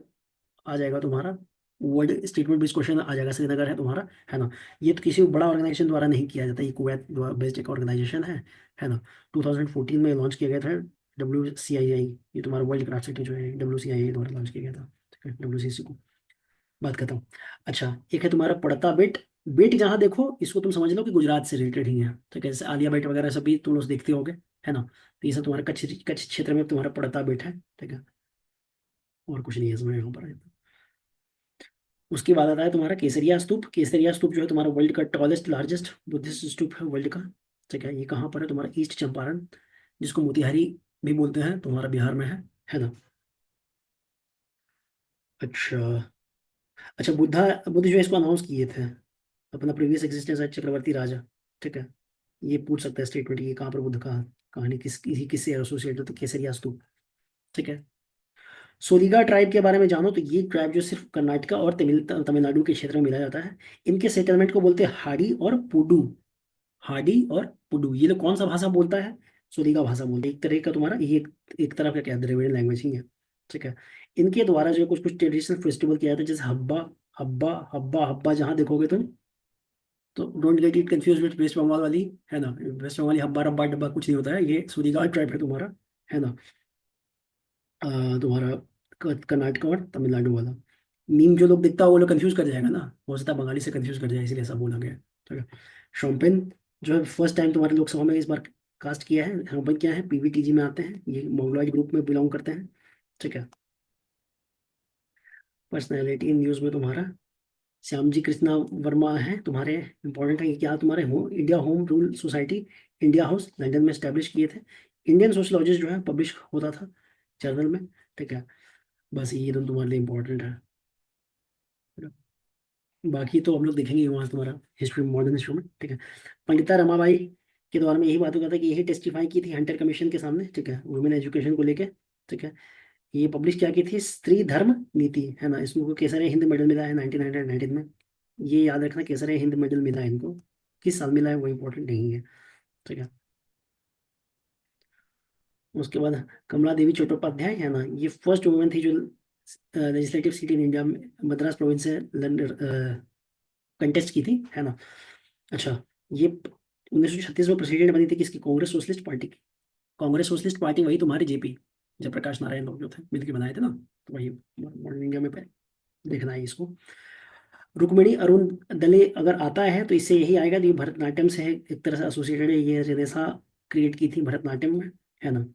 आ जाएगा तुम्हारा वर्ल्ड स्टेटमेंट बेस्ड क्वेश्चन आ जाएगा, श्रीनगर है तुम्हारा, है ना। ये तो किसी बड़ा ऑर्गेनाइजेशन द्वारा नहीं किया जाता, ये कुवैत बेस्ड एक ऑर्गेनाइजेशन है ना। 2014 में लॉन्च किया गया था WCII, ये तुम्हारा वर्ल्ड क्राफ्ट सिटी जो है WCII द्वारा लॉन्च किया गया था, ठीक है, WCC को, बात खत्म। अच्छा, एक है तुम्हारा पड़ता बेट, बेट जहाँ देखो इसको तुम समझ लो कि गुजरात से रिलेटेड ही है, ठीक है। जैसे आलिया बेट वगैरह सभी तुम लोग देखते होगे, है ना। तो ये सब तुम्हारा कच्छ कच्छ क्षेत्र में तुम्हारा पड़ता बैठा है, ठीक है। और कुछ नहीं है इसमें यहाँ पर। उसके बाद आता है तुम्हारा केसरिया स्तूप। केसरिया स्तूप जो है तुम्हारा वर्ल्ड का टॉलेस्ट लार्जेस्ट बुद्धिस्ट स्तूप है वर्ल्ड का, ठीक है। ये कहाँ पर है? तुम्हारा ईस्ट चंपारण, जिसको मोतिहारी भी बोलते हैं, तुम्हारा बिहार में है ना। अच्छा। अच्छा, बुद्ध जो है इसको अनाउंस किए थे, अपना प्रीवियस एग्जिस्टेंस है चक्रवर्ती राजा, ठीक है। ये पूछ सकता है स्टेटमेंट, ये कहाँ पर बुद्ध का कहानी किससे एसोसिएट है, तो केसरिया स्तूप, ठीक है। सोलिगा ट्राइब के बारे में जानो तो ये ट्राइब जो सिर्फ कर्नाटका और तमिलनाडु के क्षेत्र में मिला जाता है। इनके सेटलमेंट को बोलते हैं हाडी और पुडू। हाडी और पुडू, ये लोग कौन सा भाषा बोलता है? सोलिगा भाषा बोलते हैं, एक तरह का तुम्हारा ये एक तरह का क्या द्रविड़ लैंग्वेज ही है, ठीक है। इनके द्वारा जो है कुछ कुछ ट्रेडिशनल फेस्टिवल किया जाता है, जैसे हब्बा हब्बा हब्बा हब्बा, जहाँ देखोगे तुम तो don't get it confuse with West Bengal वाली, है ना। वेस्ट बंगाली हब्बा रब्बा डब्बा कुछ नहीं होता है, ये सोलिगा ट्राइब है तुम्हारा, है ना। तुम्हारा कर्नाटक और तमिलनाडु वाला मीम जो लोग दिखता है वो लोग कंफ्यूज कर जाएगा ना, हो सकता है बंगाली से कंफ्यूज कर जाए, इसलिए ऐसा बोला गया है, ठीक है। शोम्पेन जो है फर्स्ट टाइम तुम्हारे लोकसभा में इस बार कास्ट किया है। शोम्पेन क्या है? पीवीटीजी में आते हैं, ये मोंगलॉइड ग्रुप में बिलोंग करते हैं, ठीक है। पर्सनैलिटी इन न्यूज़ में तुम्हारा श्याम जी कृष्णा वर्मा है तुम्हारे, इंपॉर्टेंट है। ये क्या तुम्हारे India home rule society, India house London में स्टैब्लिश किए थे। इंडियन सोशलॉजिस्ट जो है पब्लिश होता था जर्नल में, ठीक है। बस ये तो तुम्हारे लिए इंपॉर्टेंट है। बाकी तो हम लोग देखेंगे वहाँ तुम्हारा हिस्ट्री, मॉडर्न हिस्ट्री में, ठीक है। पंडिता रमाबाई के द्वारा में यही बात होता था कि यही टेस्टिफाई की थी हंटर कमीशन के सामने, ठीक है, वुमेन एजुकेशन को लेके, ठीक है। ये पब्लिश क्या की थी? स्त्री धर्म नीति, है ना। इसको केसरिया हिंद मेडल मिला है 1919 में। ये याद रखना, केसरिया हिंद मेडल मिला है इनको, किस साल मिला है वो इंपॉर्टेंट नहीं है, ठीक है। उसके बाद कमला देवी चट्टोपाध्याय, है ना, ये फर्स्ट वुमेन थी जो लेजिस्लेटिव सीट इन इंडिया में मद्रास प्रोविंस से कंटेस्ट की थी, है ना। अच्छा, ये 1936 में प्रेसिडेंट बनी थी किसकी? कांग्रेस सोशलिस्ट पार्टी की। कांग्रेस सोशलिस्ट पार्टी वही तुम्हारी जेपी जयप्रकाश नारायण लोग जो थे मिलकर बनाए थे ना, तो वही मॉडर्न इंडिया में देखना है इसको। रुक्मिणी अरुण दले अगर आता है तो इससे यही आएगा, ये भरतनाट्यम से है, एक तरह से एसोसिएटेड है, ये रेनेसा क्रिएट की थी भरतनाट्यम में, है ना।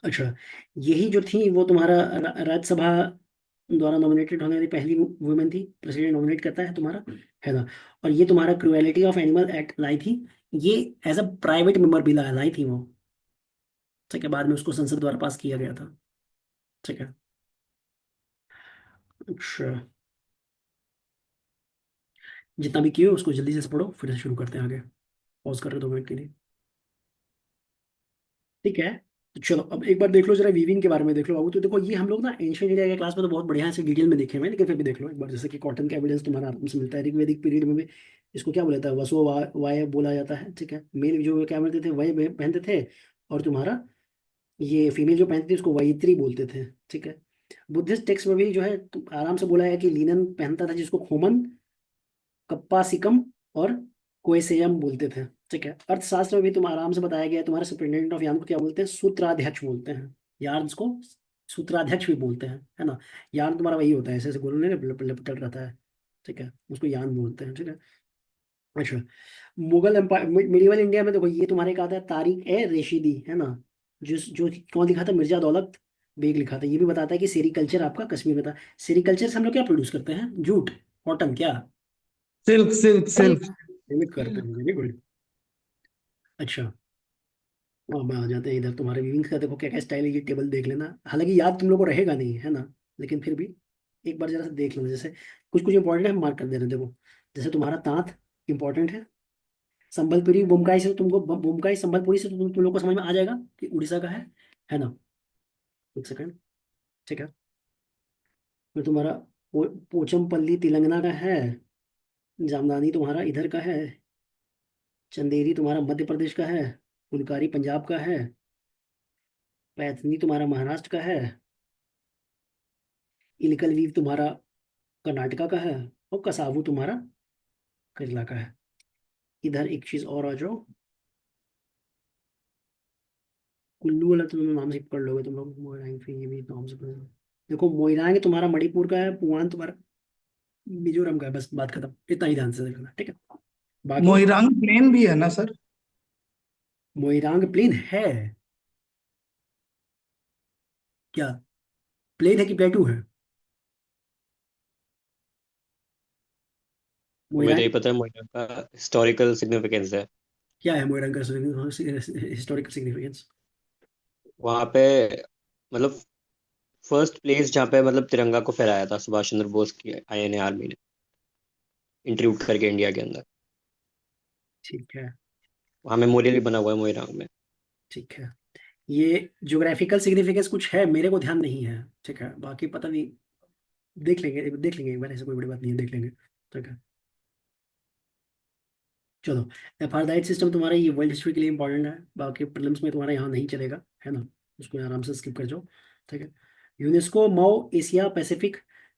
अच्छा, यही जो थी वो तुम्हारा राज्यसभा द्वारा नॉमिनेटेड होने वाली पहली वुमेन थी, प्रेसिडेंट नॉमिनेट करता है तुम्हारा, है ना। और ये तुम्हारा क्रुएलिटी ऑफ एनिमल एक्ट लाई थी, ये एज अ प्राइवेट मेंबर भी लाई थी वो, ठीक है। बाद में उसको संसद द्वारा पास किया गया था, ठीक है। अच्छा, जितना भी किए उसको जल्दी से पढ़ो, फिर से शुरू करते हैं आगे। पॉज कर रहे 2 मिनट के लिए, ठीक है। तो चलो अब एक बार देख लो जरा वीविंग के बारे में देख लो बाबू। तो देखो ये हम लोग ना एंशियंट इंडिया के क्लास में तो बहुत बढ़िया से डिटेल में देखे हुए हैं, लेकिन फिर भी देख लो एक बार, जैसे कि कॉटन का एविडेंस तुम्हारा आराम से मिलता है। ऋग्वेदिक पीरियड में भी इसको क्या बोला जाता है? वसो वाय बोला जाता है, ठीक है। मेल जो क्या पहनते थे वही पहनते थे, और तुम्हारा ये फीमेल जो पहनती थी उसको वयित्री बोलते थे, ठीक है। बुद्धिस्ट टेक्स्ट में भी जो है आराम से बोला है कि लिनन पहनता था, जिसको खोमन, कप्पासिकम और कोएसेयम बोलते थे, ठीक है। अर्थशास्त्र में भी तुम आराम से बताया गया है, तुम्हारे सुपरिटेंडेंट ऑफ यार्न को क्या बोलते हैं? सूत्राध्यक्ष बोलते हैं। यार्न को सूत्राध्यक्ष भी बोलते हैं, है ना। यार्न तुम्हारा वही होता है, ऐसे ऐसे गोलने लिपटल रहता है, ठीक है, उसको यार्न बोलते हैं, ठीक है। अच्छा, मुगल एम्पायर मिडिवल इंडिया में देखो ये तुम्हारे का आता है तारिक ए रेशिदी, है ना। जो कौन लिखा था? मिर्जा दौलत बेग लिखा था। ये भी बताता है कि सेरिकल्चर आपका कश्मीर में था। सेरिकल्चर से हम लोग क्या प्रोड्यूस करते हैं? जूट, कॉटन, क्या? Silk silk silk. लिमिट करते हैं, वेरी गुड। अच्छा, अब आ जाते हैं इधर तुम्हारे वीविंग का, देखो क्या क्या स्टाइल है, ये टेबल देख लेना। हालांकि याद तुम लोग को रहेगा नहीं, है ना, लेकिन फिर भी एक बार जरा सा देख लेना। जैसे कुछ कुछ इंपॉर्टेंट है, मार्क कर दे रहे हैं, देखो। जैसे तुम्हारा तांत इंपॉर्टेंट है। संबलपुरी बुमकाई से तुमको बुमकाई संबलपुरी से तुम लोग को समझ में आ जाएगा कि उड़ीसा का है ना। एक सेकंड, ठीक है। फिर तुम्हारा पोचमपल्ली तेलंगाना का है। जामदानी तुम्हारा इधर का है। चंदेरी तुम्हारा मध्य प्रदेश का है। फुलकारी पंजाब का है। पैथनी तुम्हारा महाराष्ट्र का है। इलकल वीव तुम्हारा कर्नाटका का है। और कसावू तुम्हारा केरला का है। इधर एक चीज और आ जाओ, कुल्लू वाला तो तुम नाम से पढ़ लोगे तुम लोग, मोइरांग फिर ये भी नाम से पढ़। देखो मोइरांग तुम्हारा मणिपुर का है, पुआन तुम्हारा मिजोरम का है, बस बात खत्म। इतना ही ध्यान से देखना, ठीक है। बाकी मोइरांग प्लेन भी है ना सर? मोइरांग प्लेन है? क्या प्लेन है कि प्लेटू है? मुझे मोइरांग यही पता है मोइरांग का हिस्टोरिकल सिग्निफिकेंस है। क्या है मोइरांग का हिस्टोरिकल सिग्निफिकेंस? वहां पे मतलब फर्स्ट प्लेस जहाँ पे मतलब तिरंगा को फहराया था सुभाष चंद्र बोस की आईएनए आर्मी ने, इंट्रीब्यूट करके इंडिया के अंदर। ठीक है। वहां मेमोरियल भी बना हुआ है मोइरांग में। ठीक है। ये ज्योग्राफिकल सिग्निफिकेंस कुछ है, मेरे को ध्यान नहीं है। ठीक है, बाकी पता नहीं, देख लेंगे, देख लेंगे एक बार, ऐसे कोई बड़ी बात नहीं है, देख लेंगे। ठीक है। चलो, एफआरडाइट सिस्टम तुम्हारा ये वर्ल्ड हिस्ट्री के लिए इंपॉर्टेंट है, बाकी प्रीलिम्स में तुम्हारा यहाँ नहीं चलेगा, है ना? उसको आराम से स्किप कर जाओ। ठीक है। UNESCO Mau Asia Pacific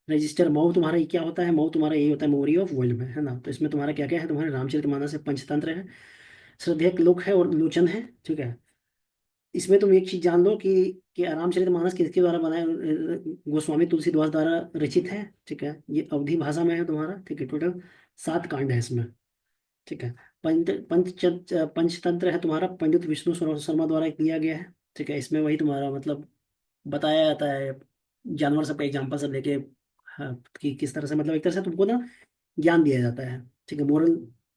register, Mau तुम्हारा ये क्या होता है? मऊ तुम्हारा यही होता है, मेमोरी ऑफ वर्ल्ड में, है ना? तो इसमें तुम्हारा क्या क्या है? तुम्हारे रामचरितमानस है, पंचतंत्र है, श्रद्धेय लोक है और लोचन है। ठीक है। इसमें तुम एक चीज जान लो कि रामचरितमानस किसके द्वारा बनाया? गोस्वामी तुलसीदास द्वारा रचित है। ठीक है। ये अवधी भाषा में है तुम्हारा। ठीक है। टोटल 7 कांड है इसमें। ठीक है। पंचतंत्र है तुम्हारा, पंडित विष्णु शर्मा द्वारा किया गया है। ठीक है। इसमें वही तुम्हारा मतलब बताया जाता है, जानवर सबका एग्जाम्पल सब लेके, हाँ, कि किस तरह से मतलब एक तरह से तुमको ना ज्ञान दिया जाता है। ठीक है, मोरल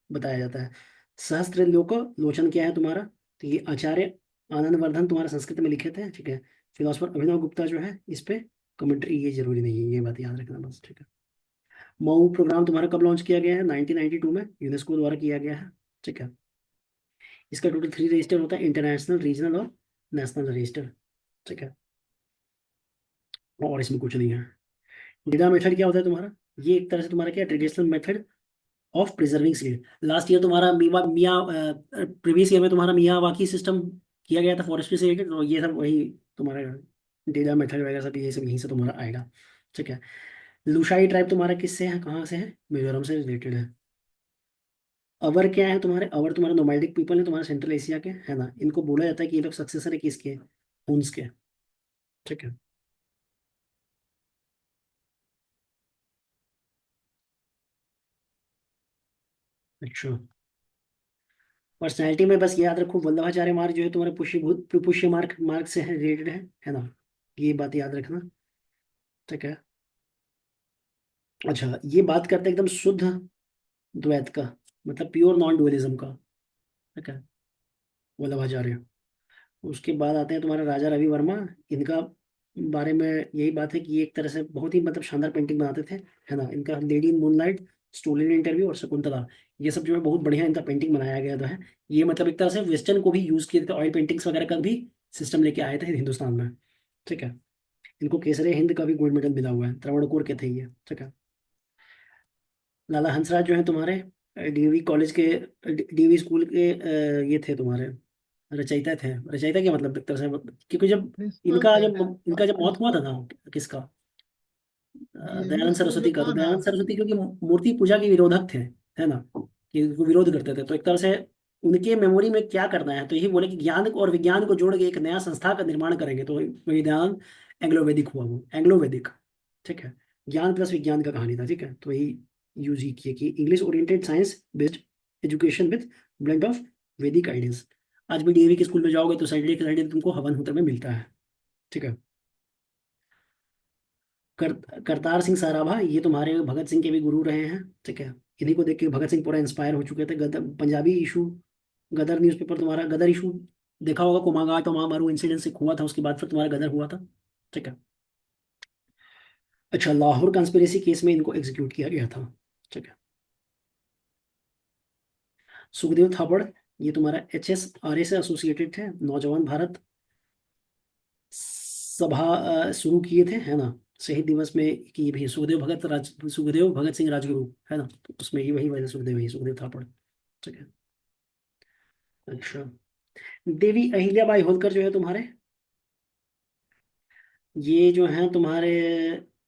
बताया जाता है। सहस्त्र लोक लोचन क्या है तुम्हारा? तो ये आचार्य आनंद वर्धन तुम्हारा संस्कृत में लिखे थे। ठीक है। फिलोसफर अभिनव गुप्ता जो है इस पे कमेंट्री, ये जरूरी नहीं है, ये बात याद रखना बस। ठीक है। मऊ प्रोग्राम तुम्हारा कब लॉन्च किया गया है? 1992 में यूनेस्को द्वारा किया गया है। ठीक है। इसका टोटल 3 रजिस्टर होता है, इंटरनेशनल, रीजनल और नेशनल रजिस्टर। ठीक है। और इसमें कुछ नहीं है। डिडा मेथड क्या होता है तुम्हारा? ये एक तरह से तुम्हारा क्या, traditional method of preserving seed. Last year तुम्हारा प्रीवियस ईयर में तुम्हारा मियावाकी सिस्टम किया गया था फॉरेस्ट्री से रिलेटेड, तो ये सब वही तुम्हारा डेटा मेथड वगैरह सब, ये सब यहीं से तुम्हारा आएगा। ठीक है। लुशाई ट्राइब तुम्हारा किससे है, कहाँ से है? मिजोरम से रिलेटेड है। अवर क्या है तुम्हारे? अवर तुम्हारा नोमैडिक पीपल है तुम्हारे, सेंट्रल एशिया के, है ना? इनको बोला जाता है कि ये लोग सक्सेसर है किसके? हुन्स के। ठीक है। अच्छा, पर्सनैलिटी में बस याद रखो, वल्लभाचार्य मार्ग जो है तुम्हारे पुष्य मार्ग मार्ग से है, रिलेटेड है ना? ये बात याद रखना। ठीक है। अच्छा, ये बात करते हैं एकदम शुद्ध द्वैत का, मतलब प्योर नॉन डुअलिज्म का। ठीक है, वल्लभाचार्य। उसके बाद आते हैं तुम्हारे राजा रवि वर्मा। इनका बारे में यही बात है कि ये एक तरह से बहुत ही मतलब शानदार पेंटिंग बनाते थे, है ना? इनका lady in moonlight, stolen interview और शकुंतला, ये सब जो है बहुत बढ़िया इनका पेंटिंग बनाया गया था है। ये मतलब एक तरह से वेस्टर्न को भी यूज किए थे, ऑयल पेंटिंग्स वगैरह का भी सिस्टम लेके आए थे हिंदुस्तान में। ठीक है। इनको केसरे हिंद का भी गोल्ड मेडल मिला हुआ है, त्रावणकोर के थे ये। ठीक है। लाला हंसराज जो है तुम्हारे डीवी कॉलेज के, डीवी स्कूल के ये थे तुम्हारे, रचयिता थे। रचयिता क्या मतलब, एक तरह से क्योंकि जब प्रिंसिपल थे, इनका जब मौत हुआ था प्रिंसिपल। ना, किसका? डीएवी दयानंद स्कूल जो सरस्वती का। तो था ना। दयानंद सरस्वती क्योंकि मूर्ति पूजा के विरोधक थे, है ना? कि वो विरोध करते थे, तो एक तरह से उनके मेमोरी में क्या करना है, तो यही बोले कि ज्ञान और विज्ञान को जोड़ के एक नया संस्था का निर्माण करेंगे, तो वही दयानंद एंग्लो वैदिक हुआ, वो एंग्लो वैदिक। ठीक है। ज्ञान प्लस विज्ञान का कहानी था। ठीक है। तो यही यूज ही किए कि English oriented science based education with blend of वैदिक आइडियल्स। आज भी डीएवी के स्कूल में जाओगे तो सैटरडे के सैटरडे तुमको हवन होटल में मिलता है। ठीक है। कर, करतार सिंह सराभा, ये तुम्हारे भगत सिंह के भी गुरु रहे हैं। ठीक है। इन्हीं को देख के भगत सिंह पूरा इंस्पायर हो चुके थे। गदर पंजाबी इशू, गदर न्यूज़पेपर तुम्हारा, गदर इशू देखा होगा, कोमागाट और महामारू इंसिडेंट से हुआ था, उसके बाद फिर तुम्हारा गदर हुआ था। ठीक है। अच्छा, लाहौर कंस्पिरेसी केस में इनको एग्जीक्यूट किया गया था। ठीक है। सुखदेव थापड़, ये तुम्हारा HSRA से एसोसिएटेड थे, नौजवान भारत सभा शुरू किए थे, है ना? शहीद दिवस में कि भी सुखदेव भगत सिंह राजगुरु, है ना? तो उसमें ही वही वाला सुखदेव ही, सुखदेव थापड़। ठीक है। अच्छा, देवी अहिल्याबाई होलकर जो है तुम्हारे, ये जो है तुम्हारे,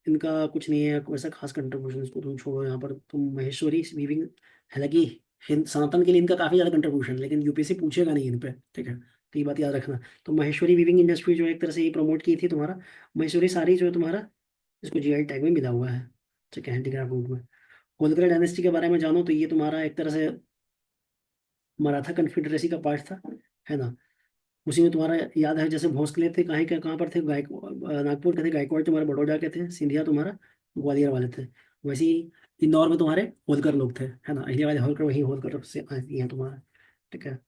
इनका कुछ नहीं है वैसा खास कंट्रीब्यूशन, इसको तुम छोड़ो, यहाँ पर तुम महेश्वरी वीविंग। हालांकि हिंद सनातन के लिए इनका काफी ज्यादा कंट्रीब्यूशन, लेकिन यूपीएससी पूछेगा नहीं इन पे। ठीक है, तो ये बात याद रखना। तो महेश्वरी वीविंग इंडस्ट्री जो है एक तरह से ये प्रमोट की थी तुम्हारा। महेश्वरी साड़ी जो है तुम्हारा, इसको जीआई टैग में मिला हुआ है। ठीक है, हैंडीक्राफ्ट रूप में। होलकर डायनेस्टी के बारे में जानो तो ये तुम्हारा एक तरह से मराठा कन्फेडरेसी का पार्ट था, है ना। उसी में तुम्हारा याद है जैसे भोसले थे, कहाँ पर थे, नागपुर के थे, गायकवाड़ तुम्हारे बड़ौदा के थे, सिंधिया तुम्हारा ग्वालियर वाले थे। वैसे ही इंदौर में तुम्हारे होलकर लोग थे, है ना, अहिल्याबाई होलकर वही होलकर से आई हैं तुम्हारा। ठीक है।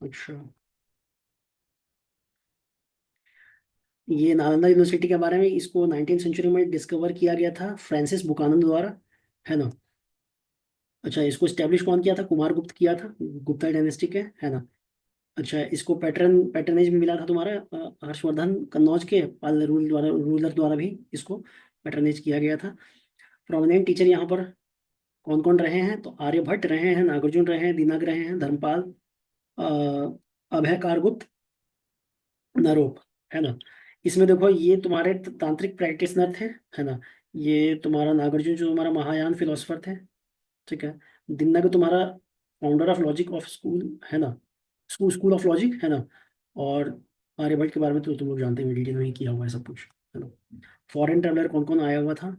अच्छा, ये नालंदा यूनिवर्सिटी के बारे में, इसको 19th सेंचुरी में डिस्कवर किया गया था फ्रांसिस बुकानन द्वारा, है ना। अच्छा, इसको स्टैब्लिश कौन किया था, कुमार गुप्त किया था, गुप्ता डायनेस्टी के, है ना। अच्छा, इसको पैटर्नेज भी मिला था तुम्हारा हर्षवर्धन कन्नौज के रूलर द्वारा भी इसको पैटर्नेज किया गया था। प्रोमिनेंट टीचर यहाँ पर कौन कौन रहे हैं, तो आर्यभट्ट रहे हैं, नागार्जुन रहे हैं, दिनक रहे हैं, धर्मपाल, अभय कारगुप्त, नरोप, है ना। इसमें देखो ये तुम्हारे तांत्रिक प्रैक्टिशनर थे, है ना। ये तुम्हारा नागार्जुन जो तुम्हारा महायान फिलोसफर थे, ठीक है। दिनक तुम्हारा founder of logic of school, है ना, स्कूल स्कूल ऑफ लॉजिक, है ना। और आर्यभट्ट के बारे में तो तुम लोग जानते हैं, डिटेल में ही किया हुआ है सब कुछ, है ना। फॉरेन ट्रैवलर कौन कौन आया हुआ था,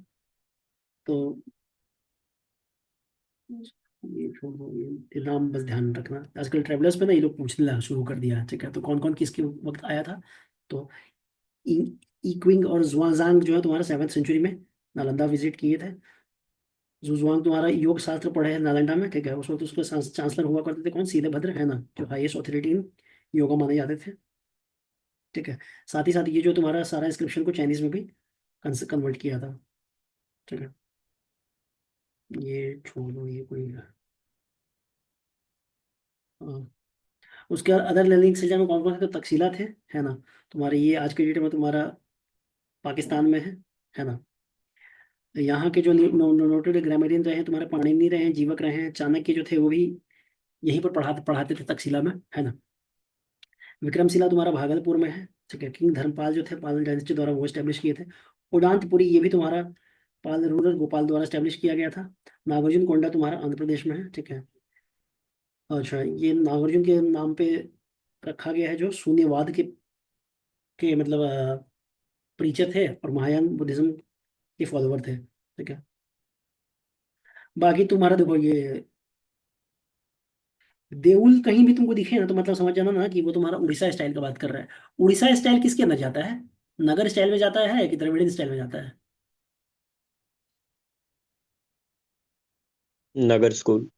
तो ये छोड़ो, ये नाम बस ध्यान रखना, आजकल ट्रैवलर्स पे ना ये लोग पूछने लगा शुरू कर दिया है, ठीक है। तो कौन कौन किसके वक्त आया था, तो इक्विंग और जुआजांग जो है तुम्हारा 7th सेंचुरी में नालंदा विजिट किए थे। जुजुआंग तुम्हारा योग शास्त्र पढ़े हैं नालंदा में, ठीक है। उस वक्त उसके चांसलर हुआ करते थे कौन, शीलभद्र, है ना, जो हाईएस्ट ऑथोरिटी इन योगा माने जाते थे, ठीक है। साथ ही साथ ये जो तुम्हारा सारा इंस्क्रिप्शन को चाइनीज में भी कन्वर्ट किया था, ठीक है। ये छोड़ दो, ये कोई, हाँ। उसके बाद अदर लैंडिंग सिल्सिला में कौन कौन थे, तो तक्षशिला थे, है ना। तुम्हारे ये आज के डेट में तुम्हारा पाकिस्तान में है ना। यहाँ के जो नोटेड ग्रामेरियन रहे हैं तुम्हारे, पाणिनि रहे हैं, जीवक रहे हैं, चाणक्य जो थे वो भी यहीं पर पढ़ाते थे तक्षशिला में, है ना। विक्रमशिला तुम्हारा भागलपुर में है, ठीक है। किंग धर्मपाल जो थे पाल डायनेस्टी द्वारा वो स्टैब्लिश किए थे। उडांतपुरी ये भी तुम्हारा पाल रूरल गोपाल द्वारा स्टैब्लिश किया गया था। नागार्जुन कोंडा तुम्हारा आंध्र प्रदेश में है, ठीक है। अच्छा, ये नागार्जुन के नाम पे रखा गया है, जो शून्यवाद के मतलब प्रीचर थे और महायान बुद्धिज्म के फॉलोवर थे, ठीक है। बाकी तुम्हारा देखो ये देउल कहीं भी तुमको दिखे ना, तो मतलब समझ जाना ना कि वो तुम्हारा उड़ीसा स्टाइल का बात कर रहा है। उड़ीसा स्टाइल किसके अंदर जाता है, नगर स्टाइल में जाता है कि द्रविड़ियन स्टाइल में जाता है। नगर स्कूल।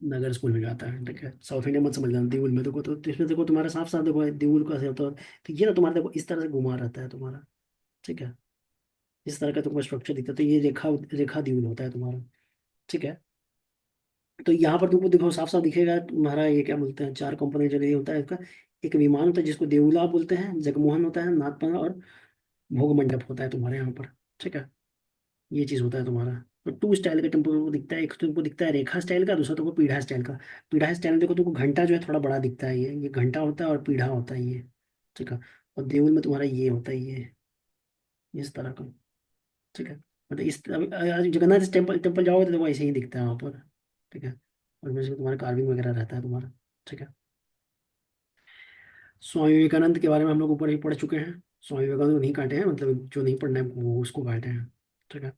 नगर स्कूल में जाता है, ठीक है। साउथ इंडिया मत समझ जाना, देउल में देखो तो इसमें देखो तुम्हारा साफ साफ देखो देउल का से होता है, तो ये ना तुम्हारा देखो इस तरह से घुमा रहता है तुम्हारा, ठीक है। इस तरह का तुमको स्ट्रक्चर दिखता है, तो ये रेखा रेखा देउल होता है तुम्हारा, ठीक है। तो यहाँ पर तुमको देखो साफ साफ दिखेगा तुम्हारा, ये क्या बोलते हैं, चार कंपोनेंट जो ये होता है इसका। एक विमान होता है जिसको देउला बोलते हैं, जगमोहन होता है, नाथपंगा और भोग मंडप होता है तुम्हारे यहाँ पर, ठीक है। ये चीज होता है तुम्हारा। तो टू स्टाइल का टेम्पो तुमको दिखता है, एक तुमको दिखता है रेखा स्टाइल का, दूसरा तुमको पीढ़ा स्टाइल का। पीढ़ा स्टाइल में देखो तुमको घंटा जो है थोड़ा बड़ा दिखता है, ये घंटा होता है और पीढ़ा होता है ये, ठीक है। और देउल में तुम्हारा ये होता है ये इस तरह का, ठीक है। मतलब जगन्नाथ टेम्पल टेम्पल जाओगे तो देखो ऐसे ही दिखता है वहाँ पर, ठीक है। और उसमें तुम्हारा कार्विंग वगैरह रहता है तुम्हारा, ठीक है। स्वामी विवेकानंद के बारे में हम लोग ऊपर ही पढ़ चुके हैं। स्वामी विवेकानंद को नहीं काटे हैं, मतलब जो नहीं पढ़ना है वो उसको काटे हैं, ठीक है।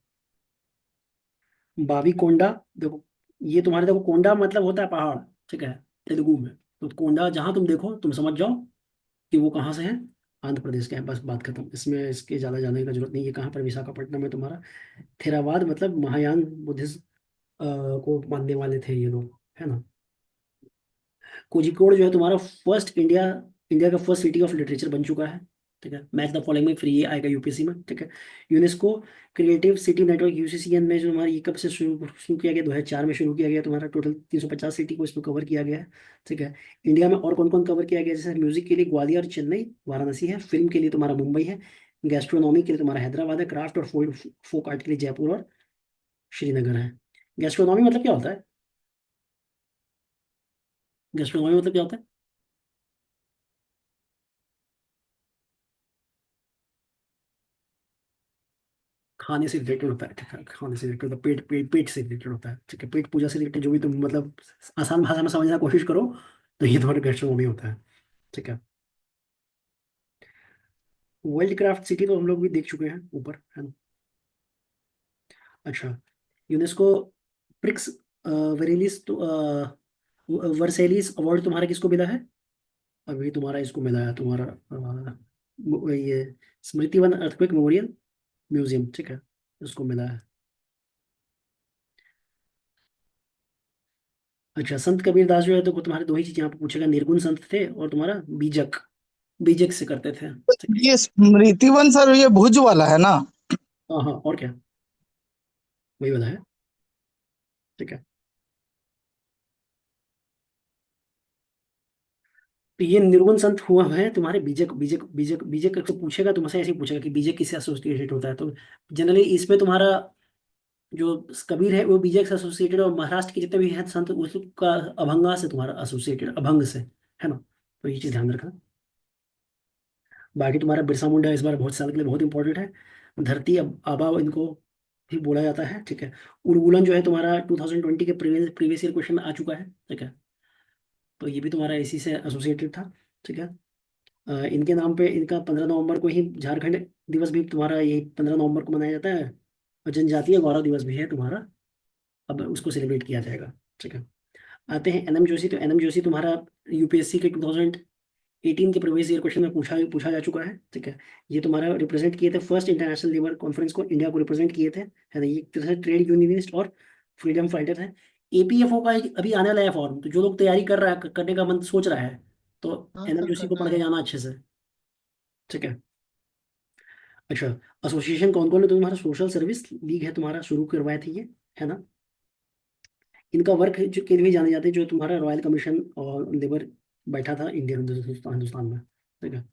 बावी कोंडा, देखो ये तुम्हारे देखो कोंडा मतलब होता है पहाड़, ठीक है, तेलुगु में। तो कोंडा जहां तुम देखो तुम समझ जाओ कि वो कहाँ से है, आंध्र प्रदेश के है, बस बात खत्म, इसमें इसके ज़्यादा जाने का जरूरत नहीं है। कहाँ पर, विशाखापट्टनम में तुम्हारा। थेरावाद मतलब महायान बुद्धिज्म को मानने वाले थे ये लोग, है ना। कोझिकोड जो है तुम्हारा फर्स्ट इंडिया इंडिया का फर्स्ट सिटी ऑफ लिटरेचर बन चुका है, ठीक है। मैच द फॉलोइंग में फ्री आएगा यूपीएससी में, ठीक है। यूनेस्को क्रिएटिव सिटी नेटवर्क यूसीसीएन में जो हमारा ये कब से शुरू किया गया, 2004 में शुरू किया गया तुम्हारा। टोटल 350 सिटी को इसमें कवर किया गया है, ठीक है। इंडिया में और कौन कौन कवर किया गया, जैसे म्यूजिक के लिए ग्वालियर, चेन्नई, वाराणसी है। फिल्म के लिए तुम्हारा मुंबई है। गैस्ट्रोनॉमी के लिए तुम्हारा हैदराबाद है। क्राफ्ट और फोक आर्ट के लिए जयपुर और श्रीनगर है। गैस्ट्रोनॉमी मतलब क्या होता है, गैस्ट्रोनॉमी मतलब क्या होता है। खाने से रिलेटेड होता है, ठीक है। खाने से रिलेटेड होता है, पेट से रिलेटेड होता है, ठीक है। पेट पूजा से रिलेटेड जो भी तुम मतलब आसान भाषा में समझने की कोशिश करो, तो ये तुम्हारे गैस्ट्रोनॉमी होता है, ठीक है। वर्ल्ड क्राफ्ट सिटी तो हम लोग भी देख चुके हैं ऊपर, है ना। अच्छा, यूनेस्को प्रिक्स वेरेलिस तो वर्सेलिस अवार्ड तुम्हारा किसको मिला है, अभी तुम्हारा इसको मिला है तुम्हारा ये स्मृति वन अर्थक्वेक मेमोरियल म्यूजियम, ठीक है, इसको मिला है। अच्छा, संत कबीर दास जो है तो तुम्हारे दो ही चीज यहाँ पे पूछेगा, निर्गुण संत थे और तुम्हारा बीजक, बीजक से करते थे, ठीक है। ये स्मृतिवन सर ये भुज वाला है ना? हाँ हाँ, और क्या, वही वाला है, ठीक है। तो ये निर्गुण संत हुआ है तुम्हारे बीजक, बीजक बीजक बीजक को पूछेगा तुमसे, ऐसे ही पूछेगा कि बीजक किससे एसोसिएटेड होता है, तो जनरली इसमें तुम्हारा जो कबीर है वो बीजक से एसोसिएटेड, और महाराष्ट्र के जितने भी हैं संत उसका अभंगा से तुम्हारा एसोसिएटेड, अभंग से, है ना। तो ये चीज ध्यान रखना। बाकी तुम्हारा बिरसा मुंडा इस बार बहुत साल के लिए बहुत इंपॉर्टेंट है। धरती आबा इनको भी बोला जाता है, ठीक है। उर्गुलन जो है तुम्हारा 2020 के प्रीवियस ईयर क्वेश्चन में आ चुका है, ठीक है। तो ये भी तुम्हारा इसी से एसोसिएटेड था, ठीक है। इनके नाम पे इनका 15 नवंबर को ही झारखंड दिवस भी तुम्हारा यही 15 नवंबर को मनाया जाता है, और जनजातीय गौरव दिवस भी है तुम्हारा, अब उसको सेलिब्रेट किया जाएगा, ठीक है। आते हैं एनएम जोशी, तो एनएम जोशी तुम्हारा यूपीएससी के 2018 के प्रीवियस ईयर क्वेश्चन में पूछा पूछा जा चुका है, ठीक है। ये तुम्हारा रिप्रेजेंट किए थे फर्स्ट इंटरनेशनल लेबर कॉन्फ्रेंस को, इंडिया को रिप्रेजेंट किए थे, है ना। ये एक तरह से ट्रेड यूनियनिस्ट और फ्रीडम फाइटर है। एपीएफओ का अभी आने वाला है फॉर्म, तो जो लोग तैयारी कर रहा है, करने का मन सोच रहा है, तो हाँ एनएम सर, जोशी को करना पढ़ के है। जाना अच्छे से, ठीक है। अच्छा, एसोसिएशन कौन कौन है, तो तुम्हारा सोशल सर्विस लीग है तुम्हारा, शुरू करवाए थे ये, है ना। इनका वर्क जो के लिए भी जाने जाते हैं, जो तुम्हारा रॉयल कमीशन और लेबर बैठा था इंडिया हिंदुस्तान में, ठीक है।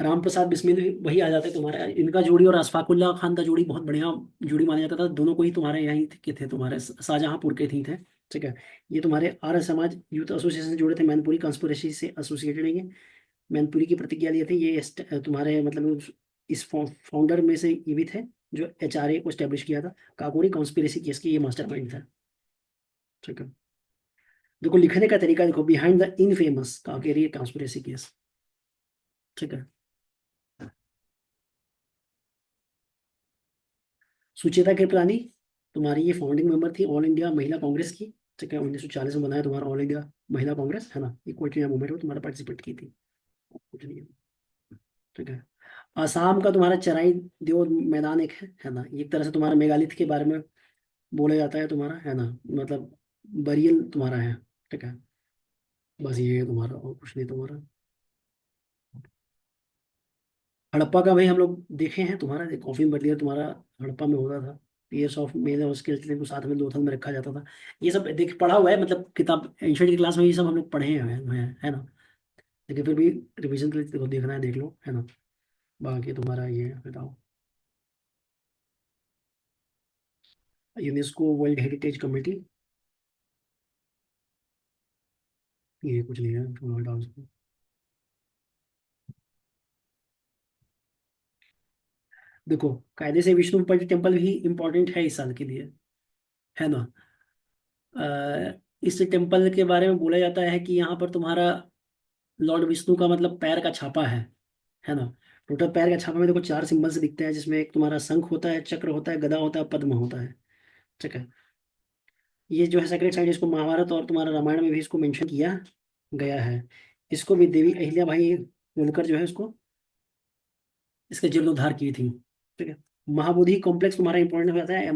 राम प्रसाद बिस्मिल भी वही आ जाते हैं तुम्हारे, इनका जोड़ी और अशफाकुल्ला खान का जोड़ी बहुत बढ़िया जोड़ी माना जाता था, दोनों को ही तुम्हारे यहीं के थे, तुम्हारे शाहजहांपुर के ही थे, ठीक है। ये तुम्हारे आर्य समाज यूथ एसोसिएशन से जुड़े थे, मैनपुरी कॉन्स्पिरेसी से एसोसिएटेड है ये। मैनपुरी की प्रतिज्ञा लिए थे ये, तुम्हारे मतलब इस फाउंडर में से ये भी थे जो एचआरए को स्टेब्लिश किया था। काकोरी कॉन्स्पिरेसी केस की ये मास्टरमाइंड था, ठीक है। देखो लिखने का तरीका देखो, behind the infamous Kakori conspiracy case, ठीक है। सुचेता कृपलानी तुम्हारी ये फाउंडिंग मेंबर थी ऑल इंडिया महिला कांग्रेस की, ठीक है। 1940 में बनाया तुम्हारा ऑल इंडिया महिला कांग्रेस, है ना। ये क्विट इंडिया मूवमेंट में तुम्हारा पार्टिसिपेट की थी, कुछ नहीं है, ठीक है। आसाम का तुम्हारा चराई देव मैदान एक है ना। ये एक तरह से तुम्हारा मेगालिथ के बारे में बोला जाता है तुम्हारा, है ना, मतलब बरियल तुम्हारा है, ठीक है। बस ये है तुम्हारा, और कुछ नहीं तुम्हारा। हड़प्पा का भाई हम लोग देखे हैं तुम्हारा, कॉफी बदलियर तुम्हारा हड़प्पा में होता था। पीएस ऑफ मेल और स्केल्टन को साथ में लोथल में रखा जाता था। ये सब देख पढ़ा हुआ है, मतलब किताब एंशियंट की क्लास में ये सब हम लोग पढ़े हुए हैं, है ना। लेकिन फिर भी रिवीजन के लिए देखो, देखना है देख लो, है ना। बाकी तुम्हारा ये बताओ, यूनेस्को वर्ल्ड हेरिटेज कमेटी, ये कुछ नहीं है तुम्हारा डांस। देखो कायदे से विष्णुपद टेम्पल भी इम्पोर्टेंट है इस साल के लिए, है ना। इस टेम्पल के बारे में बोला जाता है कि यहाँ पर तुम्हारा लॉर्ड विष्णु का मतलब पैर का छापा है ना। टोटल पैर का छापा में देखो 4 सिंबल से दिखते हैं, जिसमें एक तुम्हारा शंख होता है, चक्र होता है, गदा होता है, पद्म होता है, ठीक है। ये जो है सेक्रेट साइड, इसको महाभारत और तुम्हारा रामायण में भी इसको मेंशन किया गया है। इसको भी देवी अहिल्या भाई होलकर जो है इसको इसके जीर्णोद्धार की थी, ठीक है। महाबोधि कॉम्प्लेक्स तुम्हारा इंपॉर्टेंट हो जाता है,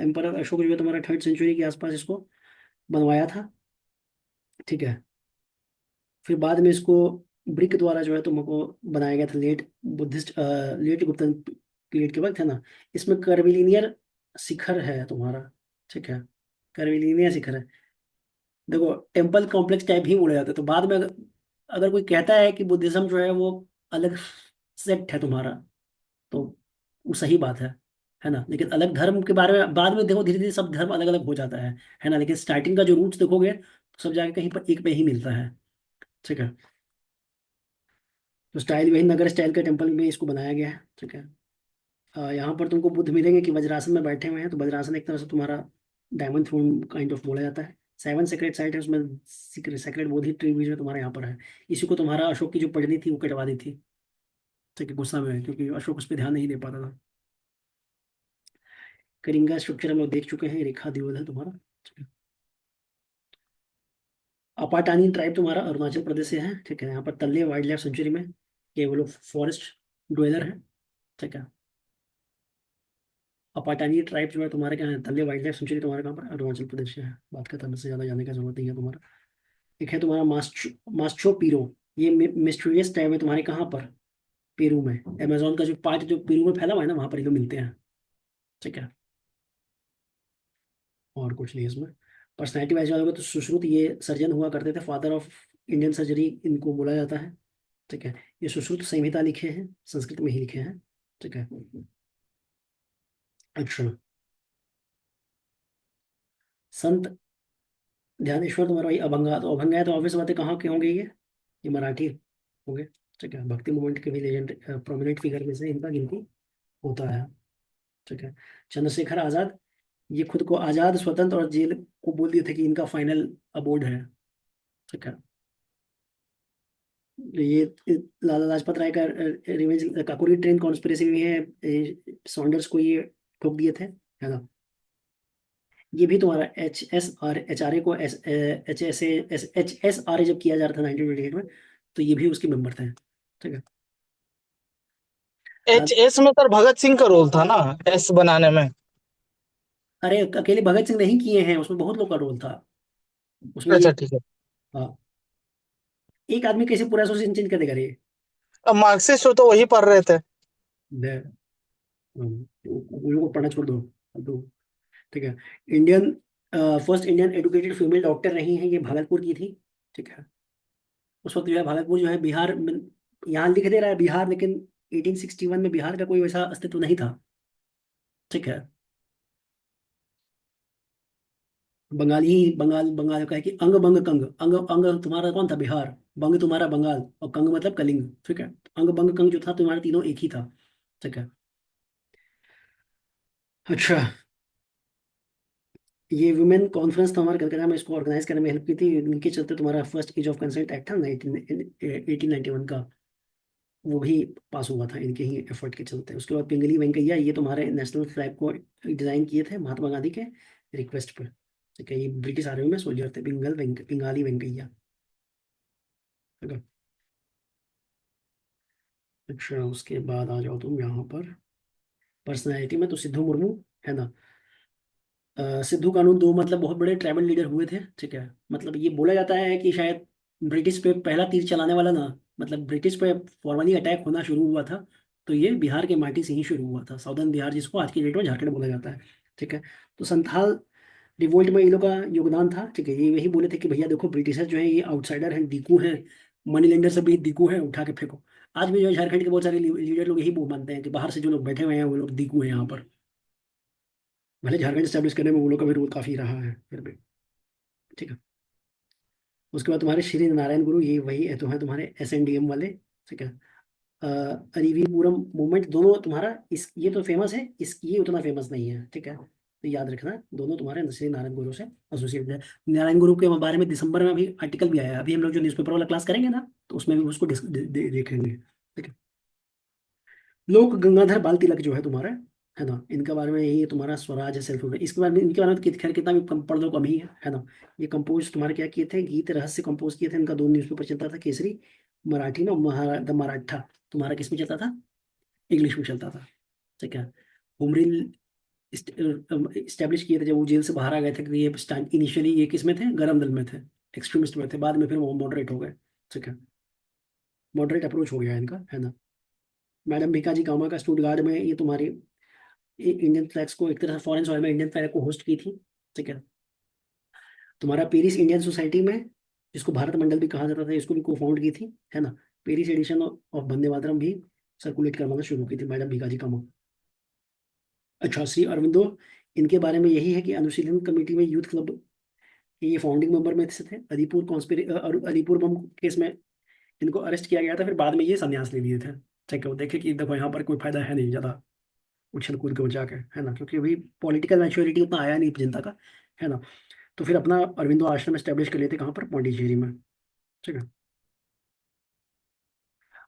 एम्पर अशोक जो है तुम्हारा 3rd सेंचुरी के आसपास इसको बनवाया था, ठीक है। फिर बाद में इसको ब्रिक द्वारा जो है तुमको बनाया गया था, late Buddhist late Guptan period के वक्त, है ना। इसमें कर्विलिनियर शिखर है तुम्हारा, ठीक है। कर्विलिनियर शिखर है। देखो टेम्पल कॉम्प्लेक्स टाइप ही बोला जाता है, तो बाद में अगर कोई कहता है कि बुद्धिज्म जो है वो अलग सेक्ट है तुम्हारा, तो वो सही बात है ना। लेकिन अलग धर्म के बारे में बाद में देखो, धीरे धीरे सब धर्म अलग अलग हो जाता है ना। लेकिन स्टार्टिंग का जो रूट्स देखोगे तो सब जाके कहीं पर एक पे ही मिलता है, ठीक है। तो स्टाइल वही नगर स्टाइल के टेम्पल में इसको बनाया गया है, ठीक है। यहाँ पर तुमको बुद्ध मिलेंगे कि वज्रासन में बैठे हुए हैं, तो वज्रासन एक तरह से तुम्हारा डायमंड थ्रोन काइंड ऑफ बोला जाता है। 7 सेक्रेट साइट है उसमें, सेक्रेट बोधि ट्री भी जो तुम्हारे यहाँ पर है। इसी को तुम्हारा अशोक की जो पत्नी थी वो कटवा दी थी, ठीक है, गुस्सा में, क्योंकि अशोक उस पर ध्यान नहीं दे पाता था। कलिंगा स्ट्रक्चर हम लोग देख चुके हैं, रेखा दिवल है तुम्हारा, ठीक है। अपाटानी ट्राइब तुम्हारा अरुणाचल प्रदेश से है, ठीक है। यहाँ पर तल्ले वाइल्ड लाइफ सेंचुरी में ये वो लोग फॉरेस्ट ड्वेलर है, ठीक है। अपाटानी ट्राइब जो है तुम्हारे क्या है, तल्ले वाइल्ड लाइफ सेंचुरी तुम्हारे कहाँ पर, अरुणाचल प्रदेश से है। बात का तब से ज़्यादा जाने की जरूरत नहीं है तुम्हारा। एक है तुम्हारा मास्चो पीरो, ये मिस्टीरियस टाइप है तुम्हारे कहाँ पर, पेरू में। अमेजोन का जो पार्ट जो पेरू में फैला हुआ है ना, वहां पर ये लोग मिलते हैं, ठीक है। और कुछ नहीं इसमें। पर्सनैलिटी वाइज जाओगे तो सुश्रुत ये सर्जन हुआ करते थे, फादर ऑफ इंडियन सर्जरी इनको बोला जाता है, ठीक है। ये सुश्रुत संहिता लिखे हैं, संस्कृत में ही लिखे हैं, ठीक है। अच्छा, संत ध्यानेश्वर तुम्हारा वही अभंगा, तो अभंगा है तो ऑब्वियस बात है कहाँ के होंगे ये मराठी होंगे, ठीक है। भक्ति मूवमेंट के भी लेजेंड प्रोमिनेंट फिगर में से इनका गिनती होता है, ठीक है। चंद्रशेखर आजाद, ये खुद को आजाद, स्वतंत्र और जेल को बोल दिए थे कि इनका फाइनल अबोर्ड है, ठीक है। ये लाला लाजपत राय का रिवेंज काकोरी ट्रेन कॉन्स्पिरेसी भी है, सॉन्डर्स को ये ठोक दिए थे, है ना। ये भी तुम्हारा HSR HRA को HSRA जब किया जा रहा था 1928 में, तो ये भी उसके मेंबर थे, ठीक है। एच एस में सर भगत सिंह का रोल था ना, एस बनाने में। अरे अकेले भगत सिंह नहीं किए हैं, उसमें बहुत लोग का रोल था उसमें ये। अच्छा ठीक है। हाँ, एक आदमी कैसे पूरा एसोसिएशन चेंज कर देगा रे। अब मार्क्सिस्ट हो तो वही पढ़ रहे थे। उन लोगों को पढ़ना छोड़ दो, दो, ठीक है। Indian first Indian educated female doctor रही हैं, ये भागलपुर की थी, ठीक है। उस वक्त जो है भागलपुर जो है बिहार यहाँ लिख दे रहा है बिहार, लेकिन 1861 में बिहार का कोई वैसा अस्तित्व नहीं था, ठीक है। बंगाली बंगाल बंगाल का है कि अंग बंग कंग, अंग अंग तुम्हारा कौन था, बिहार। बंग तुम्हारा बंगाल, और कंग मतलब कलिंग, ठीक है। अंग बंग कंग जो था तुम्हारा तीनों एक ही था, ठीक है। अच्छा, ये वुमेन कॉन्फ्रेंस तो हमारे कलकत्ता में इसको ऑर्गेनाइज करने में हेल्प की थी, इनके चलते तुम्हारा first age of consent act था 1891 का, वो भी पास हुआ था इनके ही एफर्ट के चलते। उसके बाद पिंगली वेंकैया, ये तुम्हारे नेशनल फ्लैग को डिजाइन किए थे महात्मा गांधी के रिक्वेस्ट पर, ठीक है। ये ब्रिटिश आर्मी में सोल्जर थे, पिंगाली वेंकैया, ठीक है। अच्छा, उसके बाद आ जाओ तुम यहाँ पर पर्सनैलिटी में, तो सिद्धू मुर्मू, है ना। सिद्धू कानून दो मतलब बहुत बड़े ट्राइबल लीडर हुए थे, ठीक है। मतलब ये बोला जाता है कि शायद ब्रिटिश पे पहला तीर चलाने वाला ना, मतलब ब्रिटिश पे फॉर्मली अटैक होना शुरू हुआ था, तो ये बिहार के माटी से ही शुरू हुआ था, साउदर्न बिहार जिसको आज की डेट में झारखंड बोला जाता है, ठीक है। तो संथाल रिवोल्ट में इन लोगों का योगदान था, ठीक है। ये यही बोले थे कि भैया देखो ब्रिटिशर जो है ये आउटसाइडर हैं, दिकू हैं, मनी लेंडर से भी दिकू है, उठा के फेंको। आज भी जो है झारखंड के बहुत सारे लीडर लोग यही वो मानते हैं कि बाहर से जो लोग बैठे हुए हैं वो लोग दिकू हैं यहाँ पर, भले झारखंड स्टैब्लिश करने में वो लोग का भी रोल काफी रहा है फिर भी, ठीक है। उसके बाद तुम्हारे श्री नारायण गुरु, ये वही है तो है तुम्हारे SNDM वाले, ठीक है। अरिवीपुरम मूवमेंट दोनों तुम्हारा इस ये तो फेमस है, इस ये उतना फेमस नहीं है, ठीक है। तो याद रखना दोनों तुम्हारे श्री नारायण गुरु से एसोसिएटेड है। नारायण गुरु के बारे में दिसंबर में अभी आर्टिकल भी आया है, अभी हम लोग जो न्यूज़पेपर वाला क्लास करेंगे ना, तो उसमें भी उसको देखेंगे, ठीक है। लोक गंगाधर बाल तिलक जो है तुम्हारा, है ना, इनके बारे में यही तुम्हारा स्वराज है, सेल्फ, इसके बारे में इनके बारे में तो खैर कितना भी कम पढ़ लो कम ही है ना। ये कंपोज तुम्हारे क्या किए थे, गीत रहस्य कंपोज किए थे, इनका दो न्यूज़पेपर चलता था, केसरी मराठी में, द मराठा तुम्हारा किस में चलता था, इंग्लिश में चलता था, ठीक है। हुमरिल स्टैब्लिश किए थे जब वो जेल से बाहर आ गए थे, कि ये इनिशियली ये किस में थे, गरम दल में थे, एक्सट्रीमिस्ट में थे, बाद में फिर वो मॉडरेट हो गए, ठीक है। मॉडरेट अप्रोच हो गया इनका, है ना। मैडम भिकाजी कामा का स्टूटगार्ड में ये तुम्हारी इंडियन फ्लैग्स को एक तरह से फॉरेन सॉइल में इंडियन फ्लैग को होस्ट की थी, ठीक है। तुम्हारा पेरिस इंडियन सोसाइटी में, जिसको भारत मंडल भी कहा जाता था, इसको भी को फाउंड की थी, है ना। Paris addition of Vande Mataram भी सर्कुलेट करवाना शुरू की थी मैडम भिकाजी कामा। अच्छा, श्री अरविंदो, इनके बारे में यही है कि अनुशीलन कमेटी में यूथ क्लब के ये फाउंडिंग मेंबर में से थे। अलीपुर बम केस में इनको अरेस्ट किया गया था, फिर बाद में ये संन्यास ले लिए थे, ठीक है। वो देखे कि देखो यहाँ पर कोई फायदा है नहीं ज्यादा उछल कूद के बचा के, है ना, क्योंकि अभी पॉलिटिकल मैच्योरिटी उतना आया नहीं जनता का, है ना। तो फिर अपना अरविंदो आश्रम एस्टेब्लिश कर लेते, कहाँ पर, पौंडीचेरी में, ठीक है।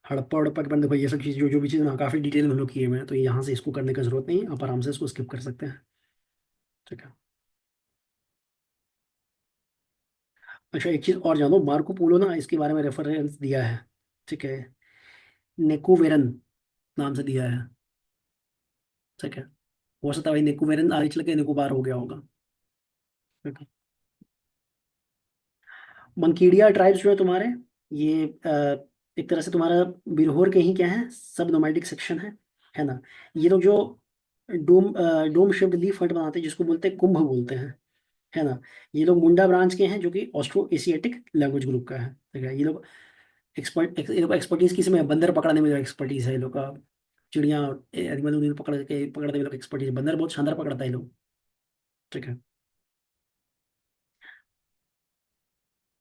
हड़प्पा हड़प्पा के बाद देखो ये सब चीज़ जो जो भी चीज़ ना काफ़ी डिटेल में हम लोग किए हुए हैं, तो यहाँ से इसको करने की जरूरत नहीं है, आप आराम से इसको स्किप कर सकते हैं, ठीक है। अच्छा, एक चीज और जानो, मार्को पोलो ना इसके बारे में रेफरेंस दिया है, ठीक है, नेकोवेरन नाम से दिया है, ठीक है। हो सकता है भाई नेकोवेरन आगे चल के निकोबार हो गया होगा, ठीक है। मंकीडिया ट्राइब्स जो है तुम्हारे, ये एक तरह से तुम्हारा बिरहोर के ही क्या है, सब नोमैडिक सेक्शन है ना। ये लोग जो डोम शेप्ड लीफ हट बनाते हैं, जिसको बोलते हैं कुंभ बोलते हैं, है ना। ये लोग मुंडा ब्रांच के हैं, जो कि ऑस्ट्रो एशियाटिक लैंग्वेज ग्रुप का है, ठीक है। ये लोग एक्सपर्टीज किसमें, बंदर पकड़ने में जो एक्सपर्टीज है ये लोग का, चिड़िया एनिमल उनिमल पकड़ने में लोग एक्सपर्टीज, बंदर बहुत शानदार पकड़ता है ये लोग, ठीक है।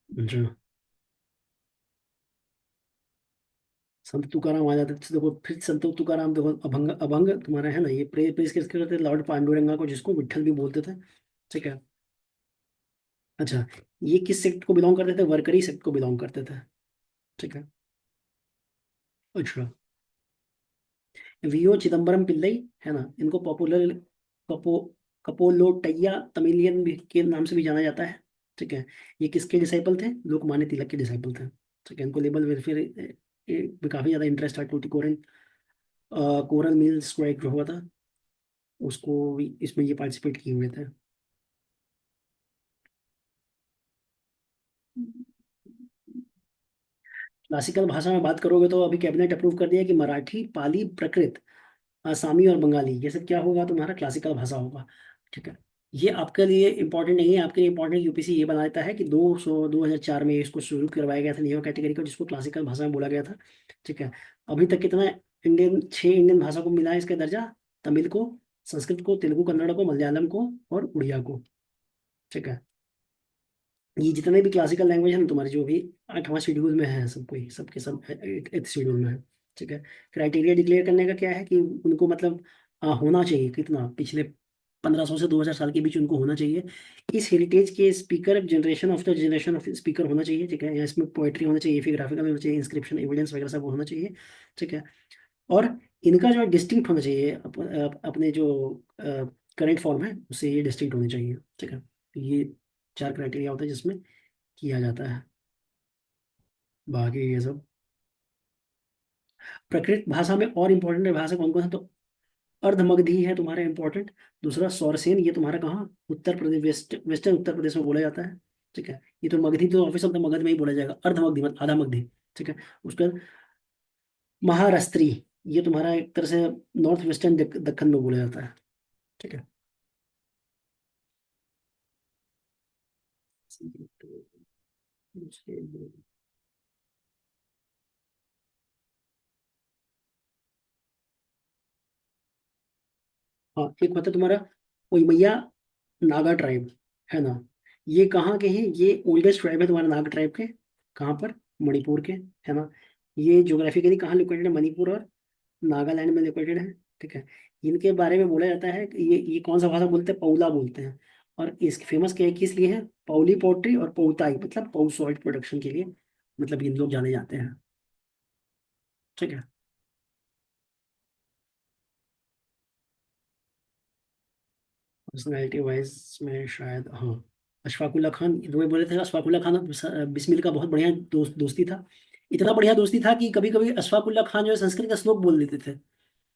अच्छा, संत तुकाराम आ जाते हैं। देखो फिर संत तुकाराम, देखो अभंग अभंग तुम्हारा है ना, ये प्रेस किसके करते थे, लॉर्ड पांडुरंगा को, जिसको विट्ठल भी बोलते थे, ठीक है। अच्छा, ये किस सेक्ट को बिलोंग करते थे, वरकरी सेक्ट को बिलोंग करते थे, ठीक है। अच्छा, वीओ चिदम्बरम पिल्लई, है ना, इनको पॉपुलर कपो कपोलोटैया तमिलियन के नाम से भी जाना जाता है, ठीक है। ये किसके डिसाइपल थे, लोकमान्य तिलक के डिसाइपल थे, ठीक है। इनको लेबल वेलफेयर में काफी ज्यादा इंटरेस्ट था। टूटिकोरिन कोरल मिल स्ट्राइक जो हुआ था, उसको भी इसमें ये पार्टिसिपेट किए हुए थे। क्लासिकल भाषा में बात करोगे तो अभी कैबिनेट अप्रूव कर दिया कि मराठी, पाली, प्राकृत, आसामी और बंगाली, ये सब क्या होगा, तुम्हारा क्लासिकल भाषा होगा, ठीक है। ये आपके लिए इंपॉर्टेंट नहीं है, आपके लिए इंपॉर्टेंट यूपीसी ये बना देता है कि 2004 में इसको शुरू करवाया गया था नियो कैटेगरी को, जिसको क्लासिकल भाषा में बोला गया था, ठीक है। अभी तक कितना इंडियन, 6 इंडियन भाषा को मिला है इसका दर्जा, तमिल को, संस्कृत को, तेलुगु कन्नड़ को, मलयालम को और उड़िया को, ठीक है। ये जितने भी क्लासिकल लैंग्वेज है ना तुम्हारे, जो भी 8वां शेड्यूल में है, सब कोई सबके सब 8th शेड्यूल में है, ठीक है। क्राइटेरिया डिक्लेयर करने का क्या है कि उनको मतलब होना चाहिए कितना, पिछले 1500 से 2000 साल के बीच उनको होना चाहिए, इस हेरिटेज के speaker, generation of the generation of speaker होना चाहिए, ठीक है। या इसमें पोएट्री होना चाहिए, फिर ग्राफिकल होना चाहिए, इंस्क्रिप्शन एविडेंस वगैरह सब होना चाहिए, ठीक है। और इनका जो डिस्टिंक्ट होना चाहिए, अपने जो करंट फॉर्म है उससे ये डिस्टिंक्ट होने चाहिए, ठीक है। तो ये 4 क्राइटेरिया होता है जिसमें किया जाता है। बाकी ये सब प्रकृत भाषा में और इम्पोर्टेंट भाषा कौन कौन है, तो अर्धमगधी है तुम्हारा इंपॉर्टेंट। दूसरा सौरसेन, ये तुम्हारा कहाँ, उत्तर प्रदेश, वेस्टर्न उत्तर प्रदेश में बोला जाता है, ठीक है। ये तो मगधी तो ऑफिस ऑफ द मगध में ही बोला जाएगा, अर्धमगधी मतलब आधा मगधी, ठीक है। उसके बाद महाराष्ट्री, ये तुम्हारा एक तरह से नॉर्थ वेस्टर्न दक्कन में बोला जाता है, ठीक है। हाँ, एक होता है तुम्हारा कोई नागा ट्राइब, है ना। ये कहाँ के हैं, ये ओल्डेस्ट ट्राइब है तुम्हारा नागा ट्राइब के, कहाँ पर, मणिपुर के, है ना। ये ज्योग्राफिकली कहाँ लोकेटेड है, मणिपुर और नागालैंड में लोकेटेड है, ठीक है। इनके बारे में बोला जाता है कि ये कौन सा भाषा बोलते हैं, पौला बोलते हैं। और इसकी फेमस क्या है, किस लिए है, पौली पोट्री और पौताई, मतलब पौ सॉल्ट प्रोडक्शन के लिए, मतलब इन लोग जाने जाते हैं, ठीक है। पर्सनैलिटी वाइज में शायद हाँ, अशफाकुल्ला खान, जो बोले थे अशफाकुल्ला खान और बिस्मिल का बहुत बढ़िया दोस्ती था। इतना बढ़िया दोस्ती था कि कभी कभी अशफाकुल्ला खान जो है संस्कृत का श्लोक बोल देते थे,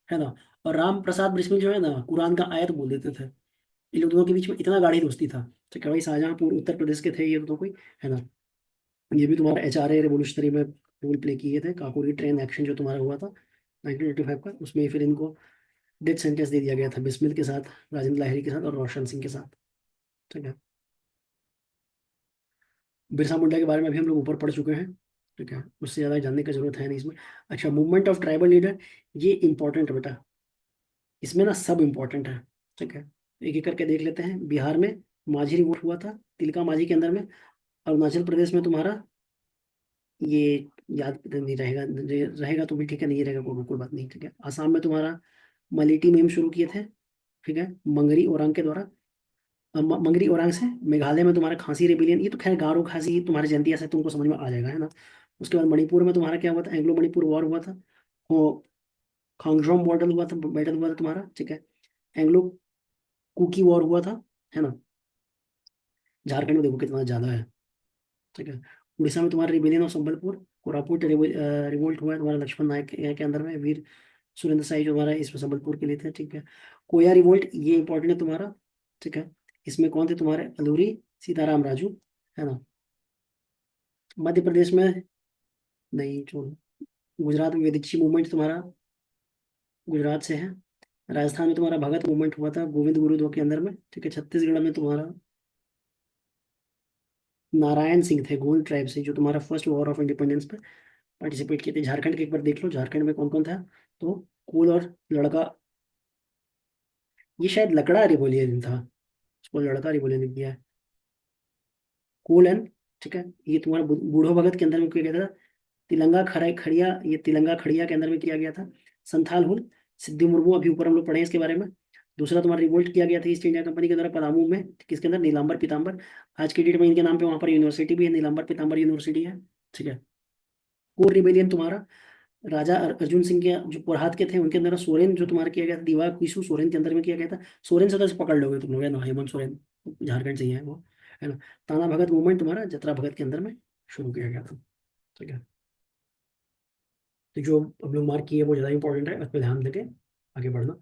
है ना। और राम प्रसाद बिस्मिल जो है ना, कुरान का आयत बोल देते थे। इन लोग दोनों के बीच में इतना गाढ़ी दोस्ती था, ठीक है भाई। शाहजहाँपुर उत्तर प्रदेश के थे ये दोनों कोई, है ना। ये भी तुम्हारा HRA रेवोल्यूशनरी में रोल प्ले किए थे। काकोरी ट्रेन एक्शन जो तुम्हारा हुआ था 1985 का, उसमें फिर इनको डेथ सेंटेंस दे दिया गया था, बिस्मिल के साथ, राजेंद्र लाहिड़ी के साथ और रोशन सिंह के साथ, ठीक है। बिरसा मुंडा के बारे में भी हम लोग ऊपर पढ़ चुके हैं, ठीक है। उससे ज़्यादा जानने की जरूरत है नहीं इसमें। अच्छा, मूवमेंट ऑफ ट्राइबल लीडर, ये इंपॉर्टेंट है बेटा, इसमें ना सब इंपॉर्टेंट है, ठीक है। एक एक करके देख लेते हैं। बिहार में माझी रिवोल्ट हुआ था, तिलका माझी के अंदर में। अरुणाचल प्रदेश में तुम्हारा ये याद नहीं रहेगा, रहेगा तो भी ठीक है, नहीं रहेगा कोई बात नहीं, ठीक है। आसाम में तुम्हारा मलेटी मुहिम शुरू किए थे, ठीक है, मंगरी ओरांग के द्वारा। मंगरी ओरांग से। मेघालय में तुम्हारा खासी रेबिलियन, ये तो खैर गारो खासी तुम्हारे जयंतिया से तुमको समझ में आ जाएगा, है ना। उसके बाद मणिपुर में तुम्हारा क्या हुआ था, एंग्लो मणिपुर वॉर हुआ था, वो खांगझोम बैटल हुआ था तुम्हारा, ठीक है। एंग्लो कुकी वॉर हुआ था, है ना। झारखंड में देखो कितना ज्यादा है, ठीक है। उड़ीसा में तुम्हारा rebellion of Sambalpur, Koraput revolt हुआ है तुम्हारा लक्ष्मण नायक के अंदर में, वीर सुरेंद्र साई जो हमारा इसमें संबलपुर के लिए थे। ठीक है। कोया रिवोल्ट ये इंपॉर्टेंट है तुम्हारा। ठीक है। इसमें कौन थे तुम्हारे, अलूरी सीताराम राजू, है ना। मध्य प्रदेश में नहीं, छोड़ो। गुजरात में वेदिची मूवमेंट तुम्हारा गुजरात से है। राजस्थान में तुम्हारा भगत मूवमेंट हुआ था गोविंद गुरुद्वारा के अंदर में। ठीक है। छत्तीसगढ़ में तुम्हारा नारायण सिंह थे गोंड ट्राइब से, जो तुम्हारा फर्स्ट वॉर ऑफ इंडिपेंडेंस पे पार्टिसिपेट किए थे। झारखंड के एक बार देख लो, झारखंड में कौन कौन था। तो कोल और लड़का, ये शायद लकड़ा रिवोल्यूशन था, उसको लड़का रिवोल्यूशन किया है। कोल एंड, ठीक है, ये तुम्हारा बूढ़ो भगत के अंदर में किया गया था। तिलंगा खड़ा खड़िया, ये तिलंगा खड़िया के अंदर में किया गया था। संथाल हुल, सिद्धू मुर्मू, अभी ऊपर हम लोग पढ़े हैं इसके बारे में। दूसरा तुम्हारा रिवोल्ट किया गया था ईस्ट इंडिया कंपनी के द्वारा पलामू में, किसके अंदर, नीलांबर पीताम्बर। आज की डेट में इनके नाम पे वहां पर यूनिवर्सिटी भी है, नीलांबर पीताम्बर यूनिवर्सिटी है। ठीक है। कोर रिबेलियन तुम्हारा राजा अर्जुन सिंह के जो पुरहात के थे उनके अंदर सोरेन जो तुम्हारा किया गया था, दीवा कुसु सोरेन के अंदर में किया गया था। सोरेन से तो पकड़ लोगे तुम लोग, है ना, हेमंत सोरेन झारखंड से ही है वो, है ना। ताना भगत मूवमेंट तुम्हारा जतरा भगत के अंदर में शुरू किया गया था। ठीक है। तो जो हम लोग मार्क किए वो ज़्यादा इंपॉर्टेंट है, उस पर ध्यान देके आगे बढ़ना।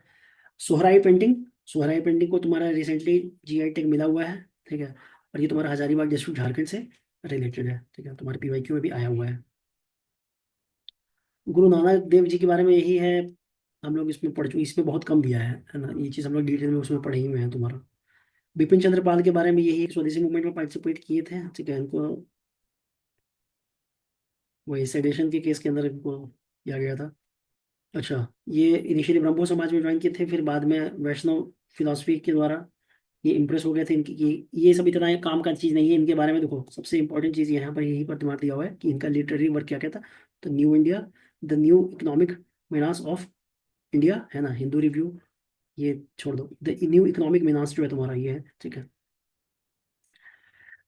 सोहराई पेंटिंग, सोहराई पेंटिंग को तुम्हारा रिसेंटली जीआई टैग मिला हुआ है। ठीक है। और ये तुम्हारा हजारीबाग डिस्ट्रिक्ट झारखंड से रिलेटेड है। ठीक है। तुम्हारे पीवाईक्यू में भी आया हुआ है। गुरु नानक देव जी के बारे में यही है, हम लोग इसमें पढ़ चुके, इसमें बहुत कम दिया है ना, ये चीज़ हम लोग डिटेल में उसमें पढ़े ही हुए हैं तुम्हारा। बिपिन चंद्र पाल के बारे में यही, स्वदेशी मूवमेंट में पार्टिसिपेट किए थे। ठीक है। इनको वही सेडेशन के केस के अंदर इनको किया गया था। अच्छा, ये इनिशियली ब्रह्मो समाज में ज्वाइन किए थे, फिर बाद में वैष्णव फिलॉसफी के द्वारा ये इंप्रेस हो गए थे इनकी, ये सब इतना काम का चीज़ नहीं है इनके बारे में। देखो सबसे इंपॉर्टेंट चीज़ यहाँ पर यही पर दिमाग दिया हुआ है कि इनका लिटरेरी वर्क क्या क्या था। तो new India, the new economic menace of India, है ना, हिंदू रिव्यू, ये छोड़ दो, द न्यू इकोनॉमिक मीनास जो है तुम्हारा ये है। ठीक है।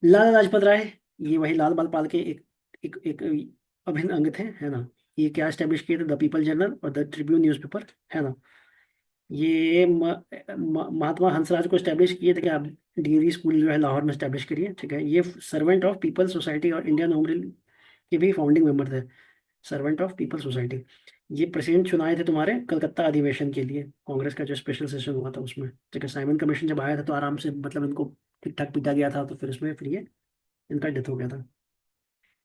लाला लाजपत राय, ये वही लाल बाल पाल के एक अभिन्न अंग थे, है ना। ये क्या स्टैब्लिश किए थे, द पीपल जर्नल और द ट्रिब्यून न्यूज़पेपर, है ना। ये महात्मा हंसराज को स्टैब्लिश किए थे, क्या डीएवी स्कूल जो है लाहौर में स्टैब्लिश करिए। ठीक है। ये सर्वेंट ऑफ पीपल सोसाइटी और इंडियन होम रूल के भी फाउंडिंग मेंबर थे। सर्वेंट ऑफ पीपल सोसाइटी, ये प्रेसिडेंट चुनाए थे तुम्हारे कलकत्ता अधिवेशन के लिए, कांग्रेस का जो स्पेशल सेशन हुआ था उसमें। ठीक है। साइमन कमीशन जब आया था तो आराम से मतलब इनको ठीक ठाक पीटा गया था, तो फिर उसमें फिर ये इनका डेथ हो गया था।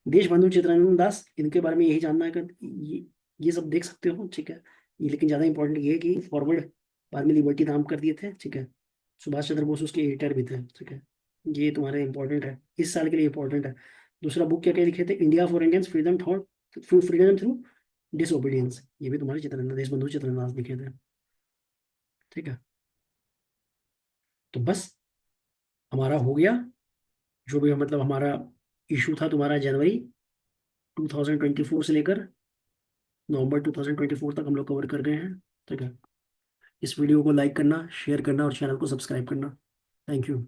देशबंधु चित्तरंजन दास, इनके बारे में यही जानना है कि ये सब देख सकते हो। ठीक है। ये लेकिन ज़्यादा इंपॉर्टेंट ये है कि फॉरवर्ड बाद में लिबर्टी नाम कर दिए थे। ठीक है। सुभाष चंद्र बोस उसके एडिटर भी थे। ठीक है। ये तुम्हारे इंपॉर्टेंट है, इस साल के लिए इंपॉर्टेंट है। दूसरा बुक क्या क्या लिखे थे, India for Indians, freedom thought freedom through disobedience, ये भी तुम्हारे चित्तरंजन देशबंधु चित्तरंजन दास लिखे थे। ठीक है। तो बस हमारा हो गया, जो भी मतलब हमारा इशू था तुम्हारा जनवरी 2024 से लेकर नवंबर 2024 तक हम लोग कवर कर गए हैं। ठीक है। इस वीडियो को लाइक करना, शेयर करना और चैनल को सब्सक्राइब करना। Thank you.